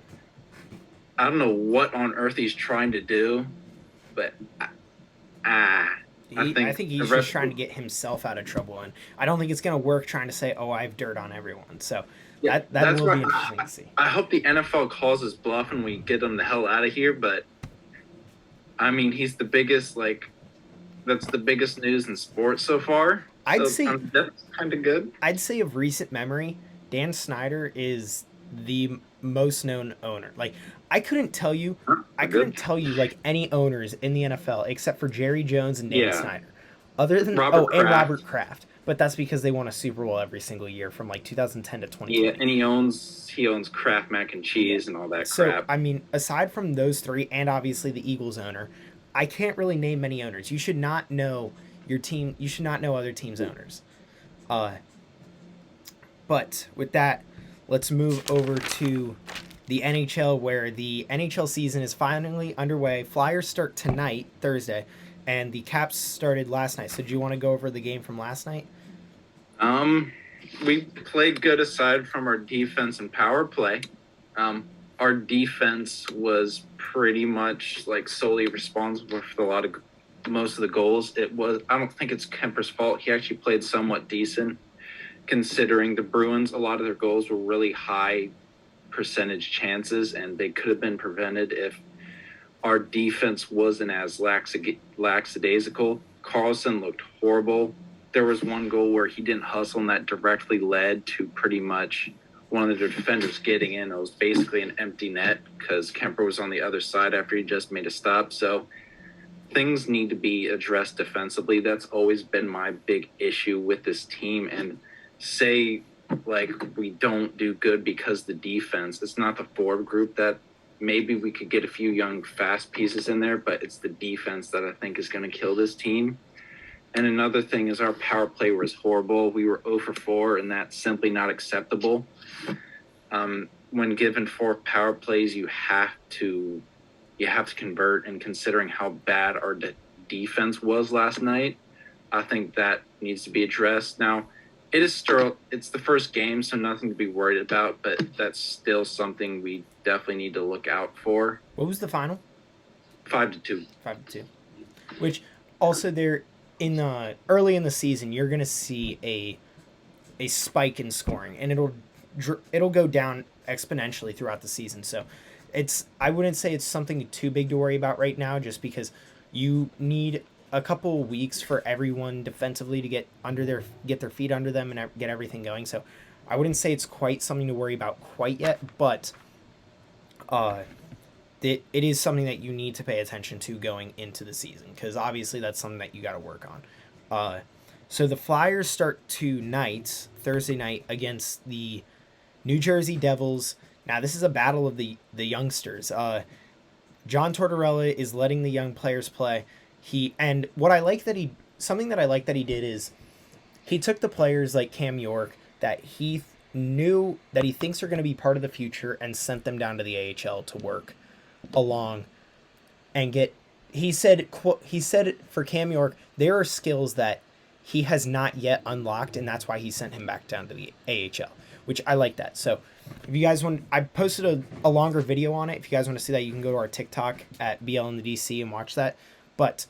I don't know what on earth he's trying to do, but I think he's just trying to get himself out of trouble, and I don't think it's going to work trying to say, "Oh, I have dirt on everyone." So that will be interesting to see. I hope the NFL calls his bluff and we get him the hell out of here. But I mean, he's the biggest that's the biggest news in sports so far. I'd say that's kind of good. I'd say of recent memory, Dan Snyder is the most known owner. Like I couldn't tell you like any owners in the NFL except for Jerry Jones and Dan Snyder. Other than and Robert Kraft. But that's because they won a Super Bowl every single year from like 2010 to 2020. Yeah, and he owns Kraft mac and cheese and all that crap. So I mean, aside from those three and obviously the Eagles owner, I can't really name many owners. You should not know your team. You should not know other teams' owners. But with that, let's move over to the NHL, where the NHL season is finally underway. Flyers start tonight, Thursday, and the Caps started last night. So do you want to go over the game from last night? We played good aside from our defense and power play. Our defense was pretty much like solely responsible for most of the goals. I don't think it's Kemper's fault. He actually played somewhat decent considering the Bruins. A lot of their goals were really high percentage chances and they could have been prevented if our defense wasn't as lackadaisical. Carlson looked horrible. There was one goal where he didn't hustle and that directly led to pretty much one of the defenders getting in. It was basically an empty net because Kemper was on the other side after he just made a stop. So things need to be addressed defensively. That's always been my big issue with this team. And say like we don't do good because the defense, it's not the forward group that maybe we could get a few young fast pieces in there, but it's the defense that I think is going to kill this team. And another thing is our power play was horrible. We were 0 for 4, and that's simply not acceptable. When given 4 power plays, you have to convert. And considering how bad our defense was last night, I think that needs to be addressed. Now, it's the first game, so nothing to be worried about. But that's still something we definitely need to look out for. What was the final? 5-2. 5-2. Which also there. Early in the season, you're going to see a spike in scoring, and it'll go down exponentially throughout the season. So I wouldn't say it's something too big to worry about right now, just because you need a couple weeks for everyone defensively to get their feet under them and get everything going. So I wouldn't say it's quite something to worry about quite yet, but it is something that you need to pay attention to going into the season, because obviously that's something that you got to work on. So the Flyers start tonight, Thursday night, against the New Jersey Devils. Now this is a battle of the youngsters. John Tortorella is letting the young players play. Something that I like that he did is he took the players like Cam York that he knew that he thinks are going to be part of the future and sent them down to the AHL to work along and get. He said for Cam York, there are skills that he has not yet unlocked, and that's why he sent him back down to the AHL, which I like that. So if you guys want, I posted a longer video on it. If you guys want to see that, you can go to our TikTok at BL in the DC and watch that. But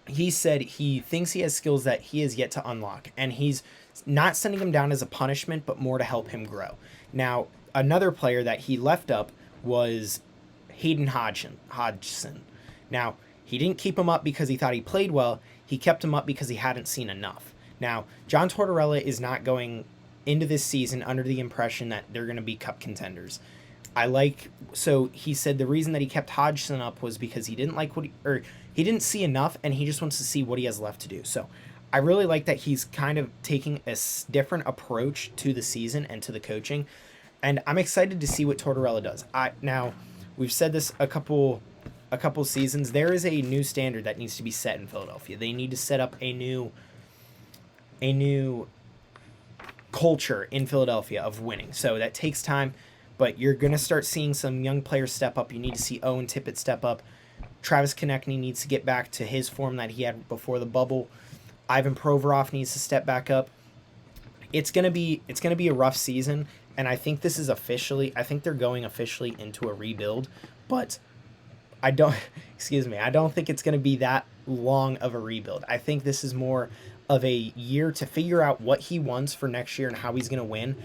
he said he thinks he has skills that he has yet to unlock, and he's not sending him down as a punishment, but more to help him grow. Now, another player that he left up was Hayden Hodgson. Now, he didn't keep him up because he thought he played well. He kept him up because he hadn't seen enough. Now, John Tortorella is not going into this season under the impression that they're going to be cup contenders. So he said the reason that he kept Hodgson up was because he didn't like he didn't see enough, and he just wants to see what he has left to do. So I really like that he's kind of taking a different approach to the season and to the coaching, and I'm excited to see what Tortorella does. Now, we've said this a couple seasons. There is a new standard that needs to be set in Philadelphia. They need to set up a new culture in Philadelphia of winning. So that takes time, but you're going to start seeing some young players step up. You need to see Owen Tippett step up. Travis Konechny needs to get back to his form that he had before the bubble. Ivan Provorov needs to step back up. It's going to be a rough season, and I think they're going officially into a rebuild, but I don't think it's going to be that long of a rebuild. I think this is more of a year to figure out what he wants for next year and how he's going to win.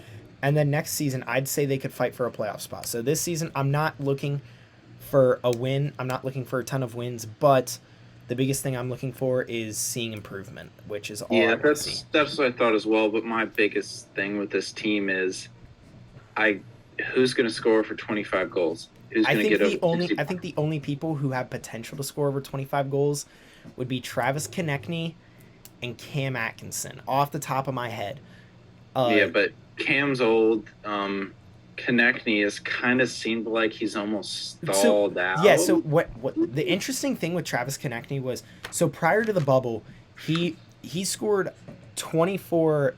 And then next season, I'd say they could fight for a playoff spot. So this season, I'm not looking for a win. I'm not looking for a ton of wins, but the biggest thing I'm looking for is seeing improvement, which is all I want to see. That's what I thought as well. But my biggest thing with this team is who's going to score for 25 goals? I think the only people who have potential to score over 25 goals would be Travis Konechny and Cam Atkinson, off the top of my head. But Cam's old. Konechny has kind of seemed like he's almost stalled out. Yeah, so what the interesting thing with Travis Konechny was, so prior to the bubble, he scored 24,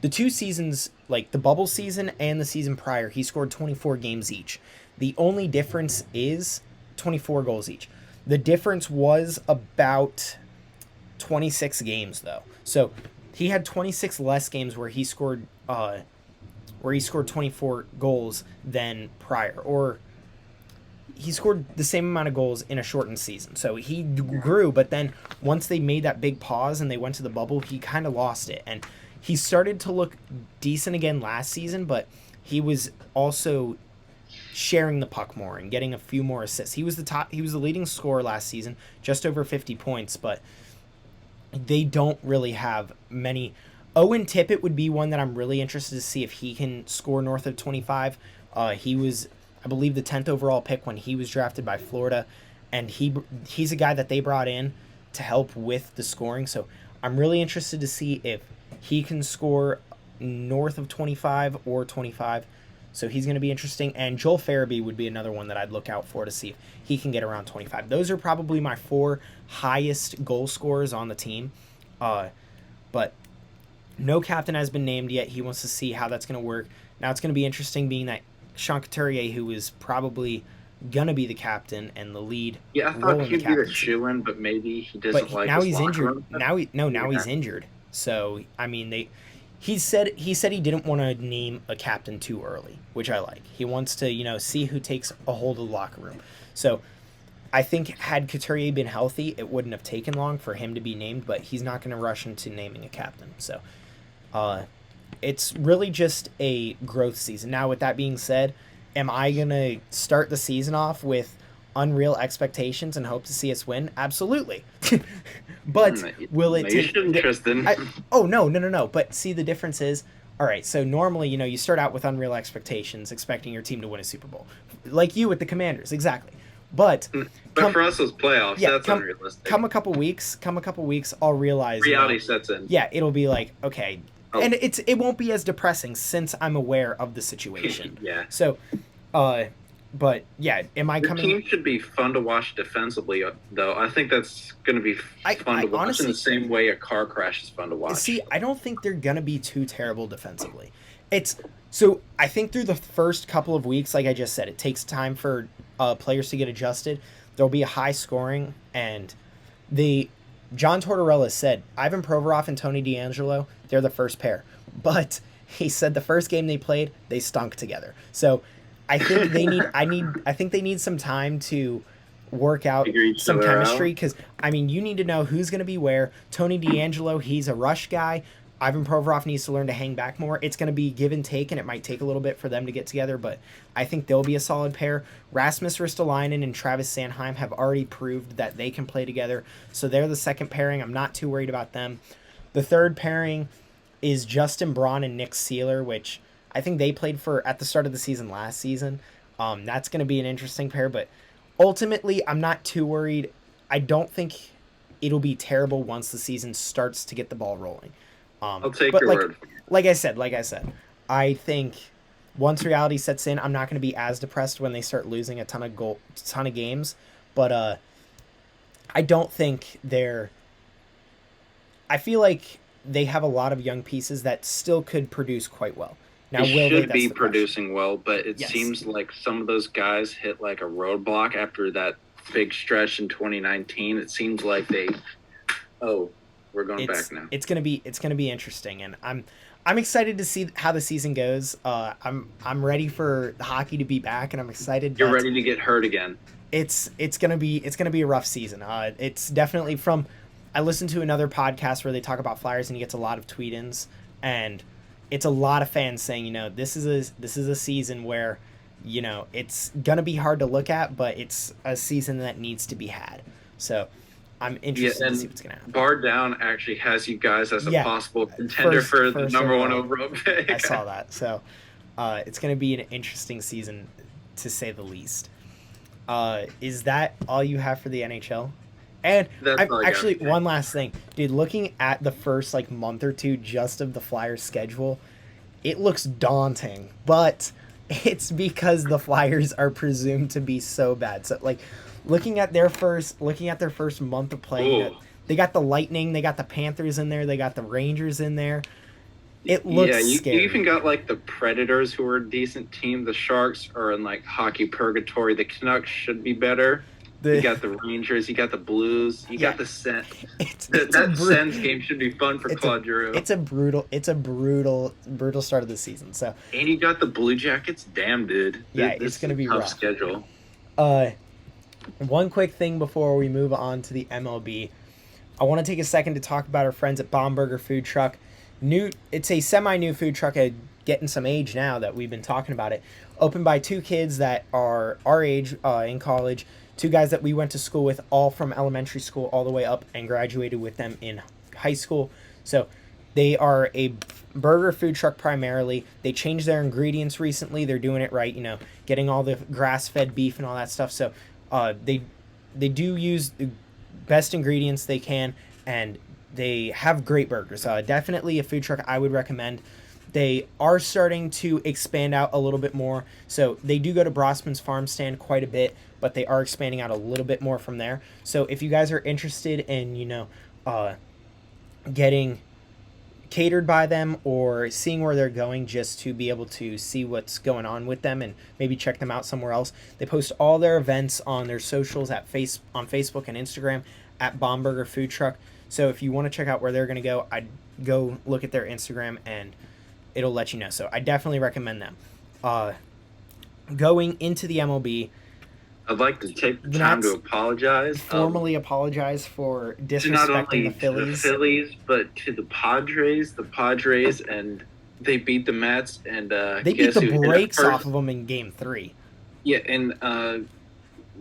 the two seasons, like the bubble season and the season prior, he scored 24 games each. The only difference is 24 goals each. The difference was about 26 games, though. So he had 26 less games where he scored 24 goals than prior, or he scored the same amount of goals in a shortened season. So he grew, but then once they made that big pause and they went to the bubble, he kind of lost it. And he started to look decent again last season, but he was also sharing the puck more and getting a few more assists. He was the leading scorer last season, just over 50 points, but they don't really have many. Owen Tippett would be one that I'm really interested to see if he can score north of 25. He was, I believe, the 10th overall pick when he was drafted by Florida, and he's a guy that they brought in to help with the scoring. So I'm really interested to see if he can score north of 25 or 25. So he's going to be interesting. And Joel Farabee would be another one that I'd look out for to see if he can get around 25. Those are probably my 4 highest goal scorers on the team. But no captain has been named yet. He wants to see how that's going to work. Now it's going to be interesting being that Sean Couturier, who is probably going to be the captain and the lead. Yeah, I thought he'd be the shoo-in, but maybe he doesn't like now his he's injured. room. Now he's injured. So, I mean, he said he didn't want to name a captain too early, which I like. He wants to, see who takes a hold of the locker room. So I think had Couturier been healthy, it wouldn't have taken long for him to be named, but he's not going to rush into naming a captain. So it's really just a growth season. Now, with that being said, am I going to start the season off with unreal expectations and hope to see us win? Absolutely. But will it take... Tristan. No. But see, the difference is, all right, so normally, you start out with unreal expectations, expecting your team to win a Super Bowl. Like you with the Commanders, exactly. But for us as playoffs, that's unrealistic. Come a couple weeks, I'll realize... Reality sets in. Yeah, it'll be like, okay... Oh. And it won't be as depressing since I'm aware of the situation. Yeah. So, but yeah, am I coming? The team should be fun to watch defensively, though. I think that's going to be fun to watch honestly, in the same way a car crash is fun to watch. See, I don't think they're going to be too terrible defensively. It's so I think through the first couple of weeks, like I just said, it takes time for players to get adjusted. There'll be a high scoring, and the John Tortorella said Ivan Provorov and Tony DeAngelo, they're the first pair, but he said the first game they played, they stunk together. So I think I think they need some time to work out some chemistry, because I mean, you need to know who's going to be where. Tony DeAngelo, he's a rush guy. Ivan Provorov needs to learn to hang back more. It's going to be give and take, and it might take a little bit for them to get together, but I think they'll be a solid pair. Rasmus Ristolainen and Travis Sanheim have already proved that they can play together, so they're the second pairing. I'm not too worried about them. The third pairing is Justin Braun and Nick Seeler, which I think they played for at the start of the season last season. That's going to be an interesting pair, but ultimately, I'm not too worried. I don't think it'll be terrible once the season starts to get the ball rolling. I'll take your word. Like I said, I think once reality sets in, I'm not going to be as depressed when they start losing a ton of games. But I don't think they're. I feel like they have a lot of young pieces that still could produce quite well. Now, they should be producing well, but it seems like some of those guys hit like a roadblock after that big stretch in 2019. It seems like we're going back now. It's gonna be interesting, and I'm excited to see how the season goes. I'm ready for the hockey to be back, and I'm excited. You're ready to get hurt again. It's gonna be a rough season. It's definitely from. I listened to another podcast where they talk about Flyers, and he gets a lot of tweet-ins, and it's a lot of fans saying, this is a season where, it's gonna be hard to look at, but it's a season that needs to be had. So I'm interested to see what's gonna happen. Bar Down actually has you guys as a possible contender for the number one overall pick. I saw that. So it's gonna be an interesting season, to say the least. Is that all you have for the NHL? And actually, one last thing, dude. Looking at the first month or two just of the Flyers' schedule, it looks daunting. But it's because the Flyers are presumed to be so bad. So looking at their first month of play, they got the Lightning, they got the Panthers in there, they got the Rangers in there. It looks scary. You even got the Predators, who are a decent team. The Sharks are in hockey purgatory. The Canucks should be better. You got the Rangers, you got the Blues, you got the Sens. That Sens game should be fun for Claude Giroux. It's a brutal start of the season. So, and you got the Blue Jackets. Damn, dude. It's going to be rough. Schedule. One quick thing before we move on to the MLB. I want to take a second to talk about our friends at Bomberger Food Truck. It's a semi-new food truck, getting some age now that we've been talking about it. Opened by two kids that are our age in college. Two guys that we went to school with, all from elementary school all the way up, and graduated with them in high school. So they are a burger food truck primarily. They changed their ingredients recently. They're doing it right, getting all the grass-fed beef and all that stuff. So they do use the best ingredients they can, and they have great burgers. Definitely a food truck I would recommend. They are starting to expand out a little bit more. So they do go to Brossman's Farm Stand quite a bit, but they are expanding out a little bit more from there. So if you guys are interested in, getting catered by them or seeing where they're going, just to be able to see what's going on with them and maybe check them out somewhere else, they post all their events on their socials on Facebook and Instagram at Bomberger Food Truck. So if you want to check out where they're going to go, I'd go look at their Instagram and it'll let you know. So I definitely recommend them. Going into the MLB, I'd like to take the time to apologize. Formally apologize for disrespecting not only the Phillies. To the Phillies, but to the Padres. The Padres, and they beat the Mets, and they beat the brakes off of them in Game 3. Yeah, and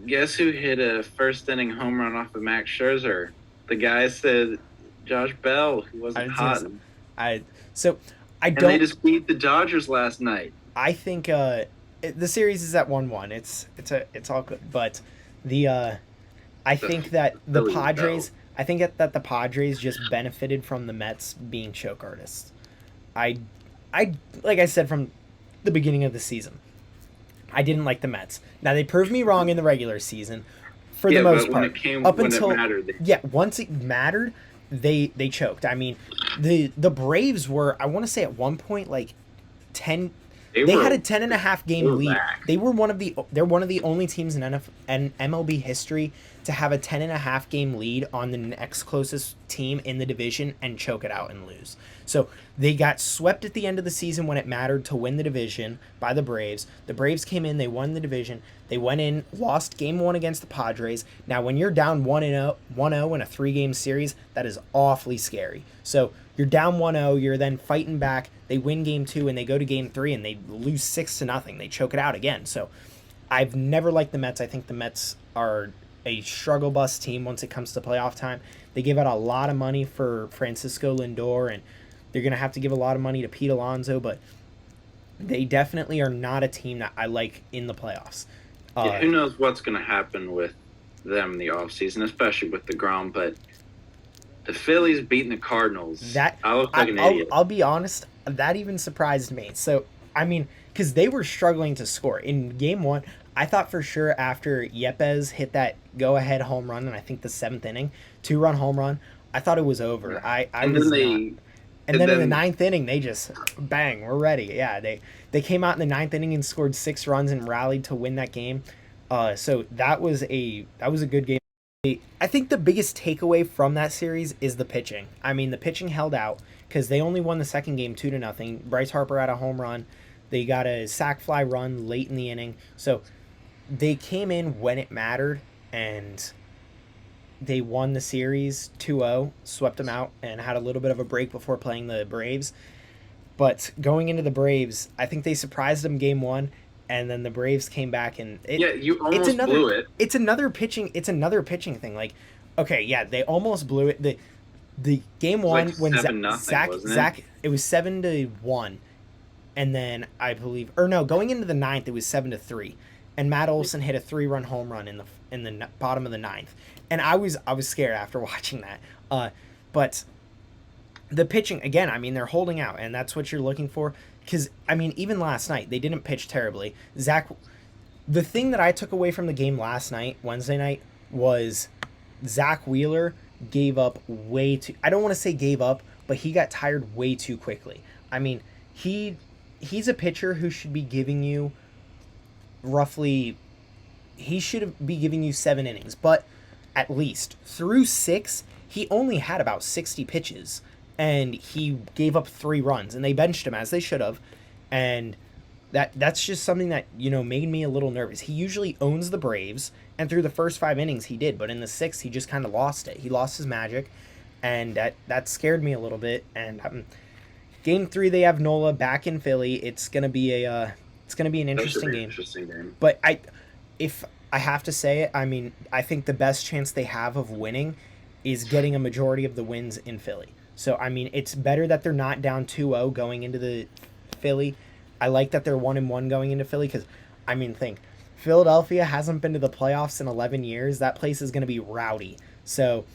guess who hit a first-inning home run off of Max Scherzer? The guy said Josh Bell, who wasn't hot. And they just beat the Dodgers last night. I think the series is at 1-1. It's all good, but I think that the Padres. I think that the Padres just benefited from the Mets being choke artists. I like I said from the beginning of the season, I didn't like the Mets. Now they proved me wrong in the regular season, for the most part. Once it mattered, they choked. I mean, the Braves were, I want to say at one point, 10. They Had a 10.5 game lead. back. They're one of the only teams in MLB history to have a 10.5 game lead on the next closest team in the division and choke it out and lose. So they got swept at the end of the season when it mattered to win the division by the Braves. The Braves came in, they won the division. They went in, lost game 1 against the Padres. Now, when you're down 1-0 in a 3-game series, that is awfully scary. So you're down 1-0, you're then fighting back. They win game 2 and they go to game 3 and they lose 6-0. They choke it out again. So I've never liked the Mets. I think the Mets are a struggle bus team once it comes to playoff time. They give out a lot of money for Francisco Lindor, and they're going to have to give a lot of money to Pete Alonso, but they definitely are not a team that I like in the playoffs. Who knows what's going to happen with them in the offseason, especially with DeGrom, but the Phillies beating the Cardinals, I look like an idiot. I'll be honest, that even surprised me. So, I mean, because they were struggling to score. In game 1, I thought for sure after Yepes hit that go-ahead home run in, I think, the 7th inning, 2-run home run, I thought it was over. Yeah. And then in the 9th inning, they just, bang, we're ready. Yeah, they came out in the 9th inning and scored 6 runs and rallied to win that game. So that was a good game. I think the biggest takeaway from that series is the pitching. I mean, the pitching held out because they only won the second game 2-0. Bryce Harper had a home run. They got a sac fly run late in the inning. So they came in when it mattered, and they won the series 2-0, swept them out, and had a little bit of a break before playing the Braves. But going into the Braves, I think they surprised them game 1, and then the Braves came back and you almost blew it. It's another pitching thing. Like, okay, yeah, they almost blew it. The game 1 when Zach it was 7-1, and then I believe, or no, going into the 9th it was 7-3, and Matt Olson hit a 3-run home run in the bottom of the 9th, and I was scared after watching that. But the pitching again, I mean, they're holding out, and that's what you're looking for. Because, I mean, even last night, they didn't pitch terribly. The thing that I took away from the game last night, Wednesday night, was Zach Wheeler gave up way too... I don't want to say gave up, but he got tired way too quickly. I mean, he's a pitcher who should be giving you roughly... He should be giving you 7 innings, but at least through 6, he only had about 60 pitches. And he gave up 3 runs, and they benched him as they should have, and that's just something that, you know, made me a little nervous. He usually owns the Braves, and through the first 5 innings he did, but in the 6th he just kind of lost it. He lost his magic, and that scared me a little bit. And game 3 they have Nola back in Philly. It's gonna be an interesting game. But if I have to say it, I mean, I think the best chance they have of winning is getting a majority of the wins in Philly. So, I mean, it's better that they're not down 2-0 going into the Philly. I like that they're 1-1 going into Philly because, I mean, Philadelphia hasn't been to the playoffs in 11 years. That place is going to be rowdy. So,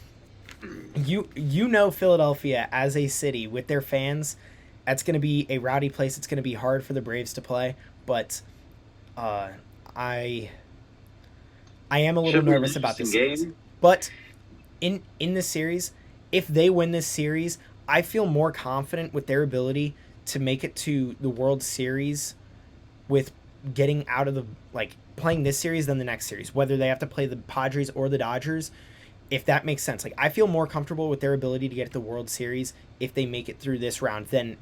you know Philadelphia as a city with their fans, that's going to be a rowdy place. It's going to be hard for the Braves to play. But I am a little nervous about this series. But in this series... If they win this series, I feel more confident with their ability to make it to the World Series with getting out of playing this series than the next series, whether they have to play the Padres or the Dodgers, if that makes sense. Like, I feel more comfortable with their ability to get to the World Series if they make it through this round than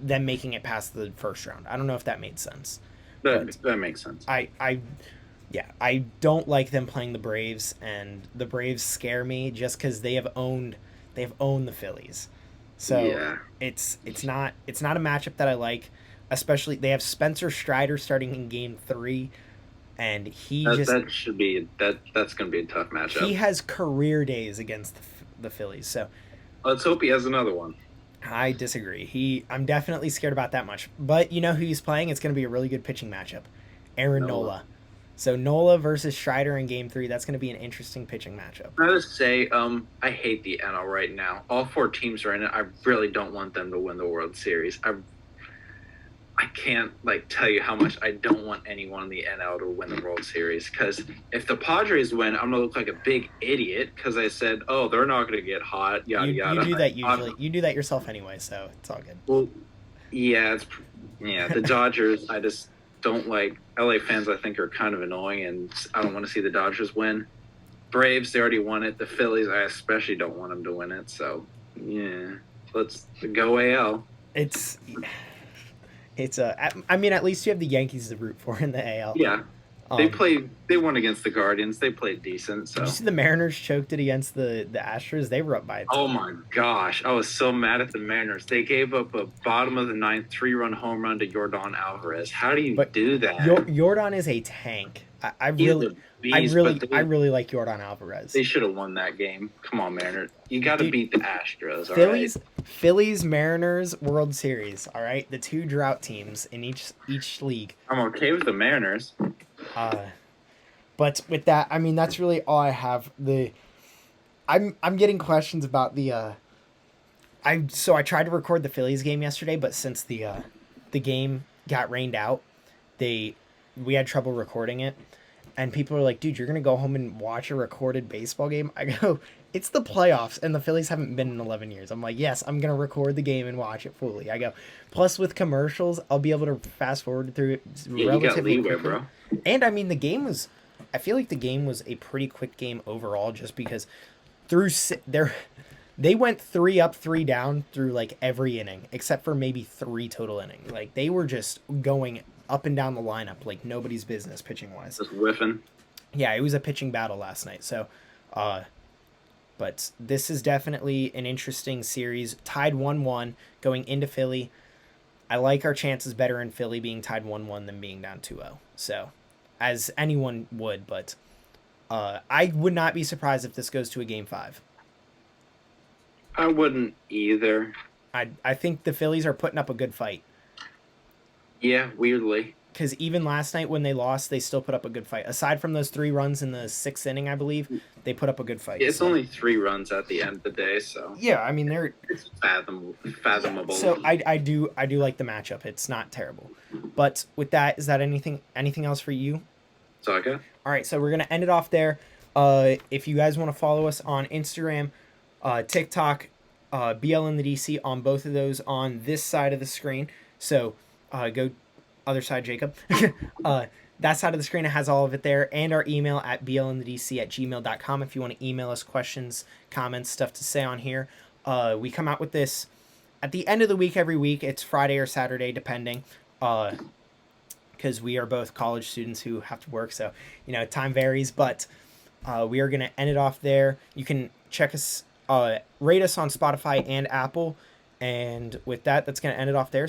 them making it past the first round. I don't know if that made sense. That makes sense. I don't like them playing the Braves, and the Braves scare me just because they've owned the Phillies. So yeah. It's not a matchup that I like, especially they have Spencer Strider starting in game 3, and that's going to be a tough matchup. He has career days against the Phillies. So let's hope he has another one. I disagree. I'm definitely scared about that much. But you know who he's playing? It's going to be a really good pitching matchup. Aaron Nola. So Nola versus Strider in Game 3, that's going to be an interesting pitching matchup. I would say I hate the NL right now. All 4 teams are in it. I really don't want them to win the World Series. I can't tell you how much I don't want anyone in the NL to win the World Series, because if the Padres win, I'm going to look like a big idiot because I said, oh, they're not going to get hot, yada, yada. You do that usually. You do that yourself anyway, so it's all good. Well, Yeah, the Dodgers. I just don't like LA fans. I think are kind of annoying, and I don't want to see the Dodgers win. Braves, they already won it. The Phillies, I especially don't want them to win it. So yeah, let's go AL. It's I mean, at least you have the Yankees to root for in the AL. Yeah, they won against the Guardians. They played decent. So Did you see the Mariners choked it against the Astros? They were up by a ton. oh my gosh, I was so mad at the Mariners. They gave up a bottom of the ninth 3-run home run to Jordan Alvarez. How do you do that? Jordan is a tank. I He's really, a beast, I really like Jordan Alvarez. They should have won that game. Come on, Mariners. You got to beat the Astros. All Phillies, Mariners, World Series. All right, the two drought teams in each league. I'm okay with the Mariners. But with that, I mean, that's really all I have. I'm getting questions about the. I tried to record the Phillies game yesterday, but since the game got rained out, we had trouble recording it. And people are like, dude, you're going to go home and watch a recorded baseball game? I go, it's the playoffs, and the Phillies haven't been in 11 years. I'm like, yes, I'm going to record the game and watch it fully. I go, plus with commercials, I'll be able to fast forward through it relatively quickly. Bro. And, I mean, I feel like the game was a pretty quick game overall just because they went 3 up, 3 down through, like, every inning, except for maybe 3 total innings. Like, they were just going up and down the lineup like nobody's business pitching wise. Just whiffing. Yeah, it was a pitching battle last night. So, but this is definitely an interesting series. Tied 1-1 going into Philly. I like our chances better in Philly being tied 1-1 than being down 2-0. So, as anyone would, but I would not be surprised if this goes to a game 5. I wouldn't either. I think the Phillies are putting up a good fight. Yeah, weirdly. Because even last night when they lost, they still put up a good fight. Aside from those 3 runs in the 6th inning, I believe, they put up a good fight. It's only 3 runs at the end of the day, so yeah, I mean it's fathomable. So I do like the matchup. It's not terrible. But with that, is that anything else for you? Saga? All right, so we're gonna end it off there. If you guys want to follow us on Instagram, TikTok, BL in the DC on both of those on this side of the screen. So go other side, Jacob. That side of the screen, it has all of it there, and our email at blinthedc@gmail.com if you want to email us questions, comments, stuff to say on here. We come out with this at the end of the week every week. It's Friday or Saturday, depending, because we are both college students who have to work, so time varies. But we are going to end it off there. You can check us, rate us on Spotify and Apple, and with that, that's going to end it off there.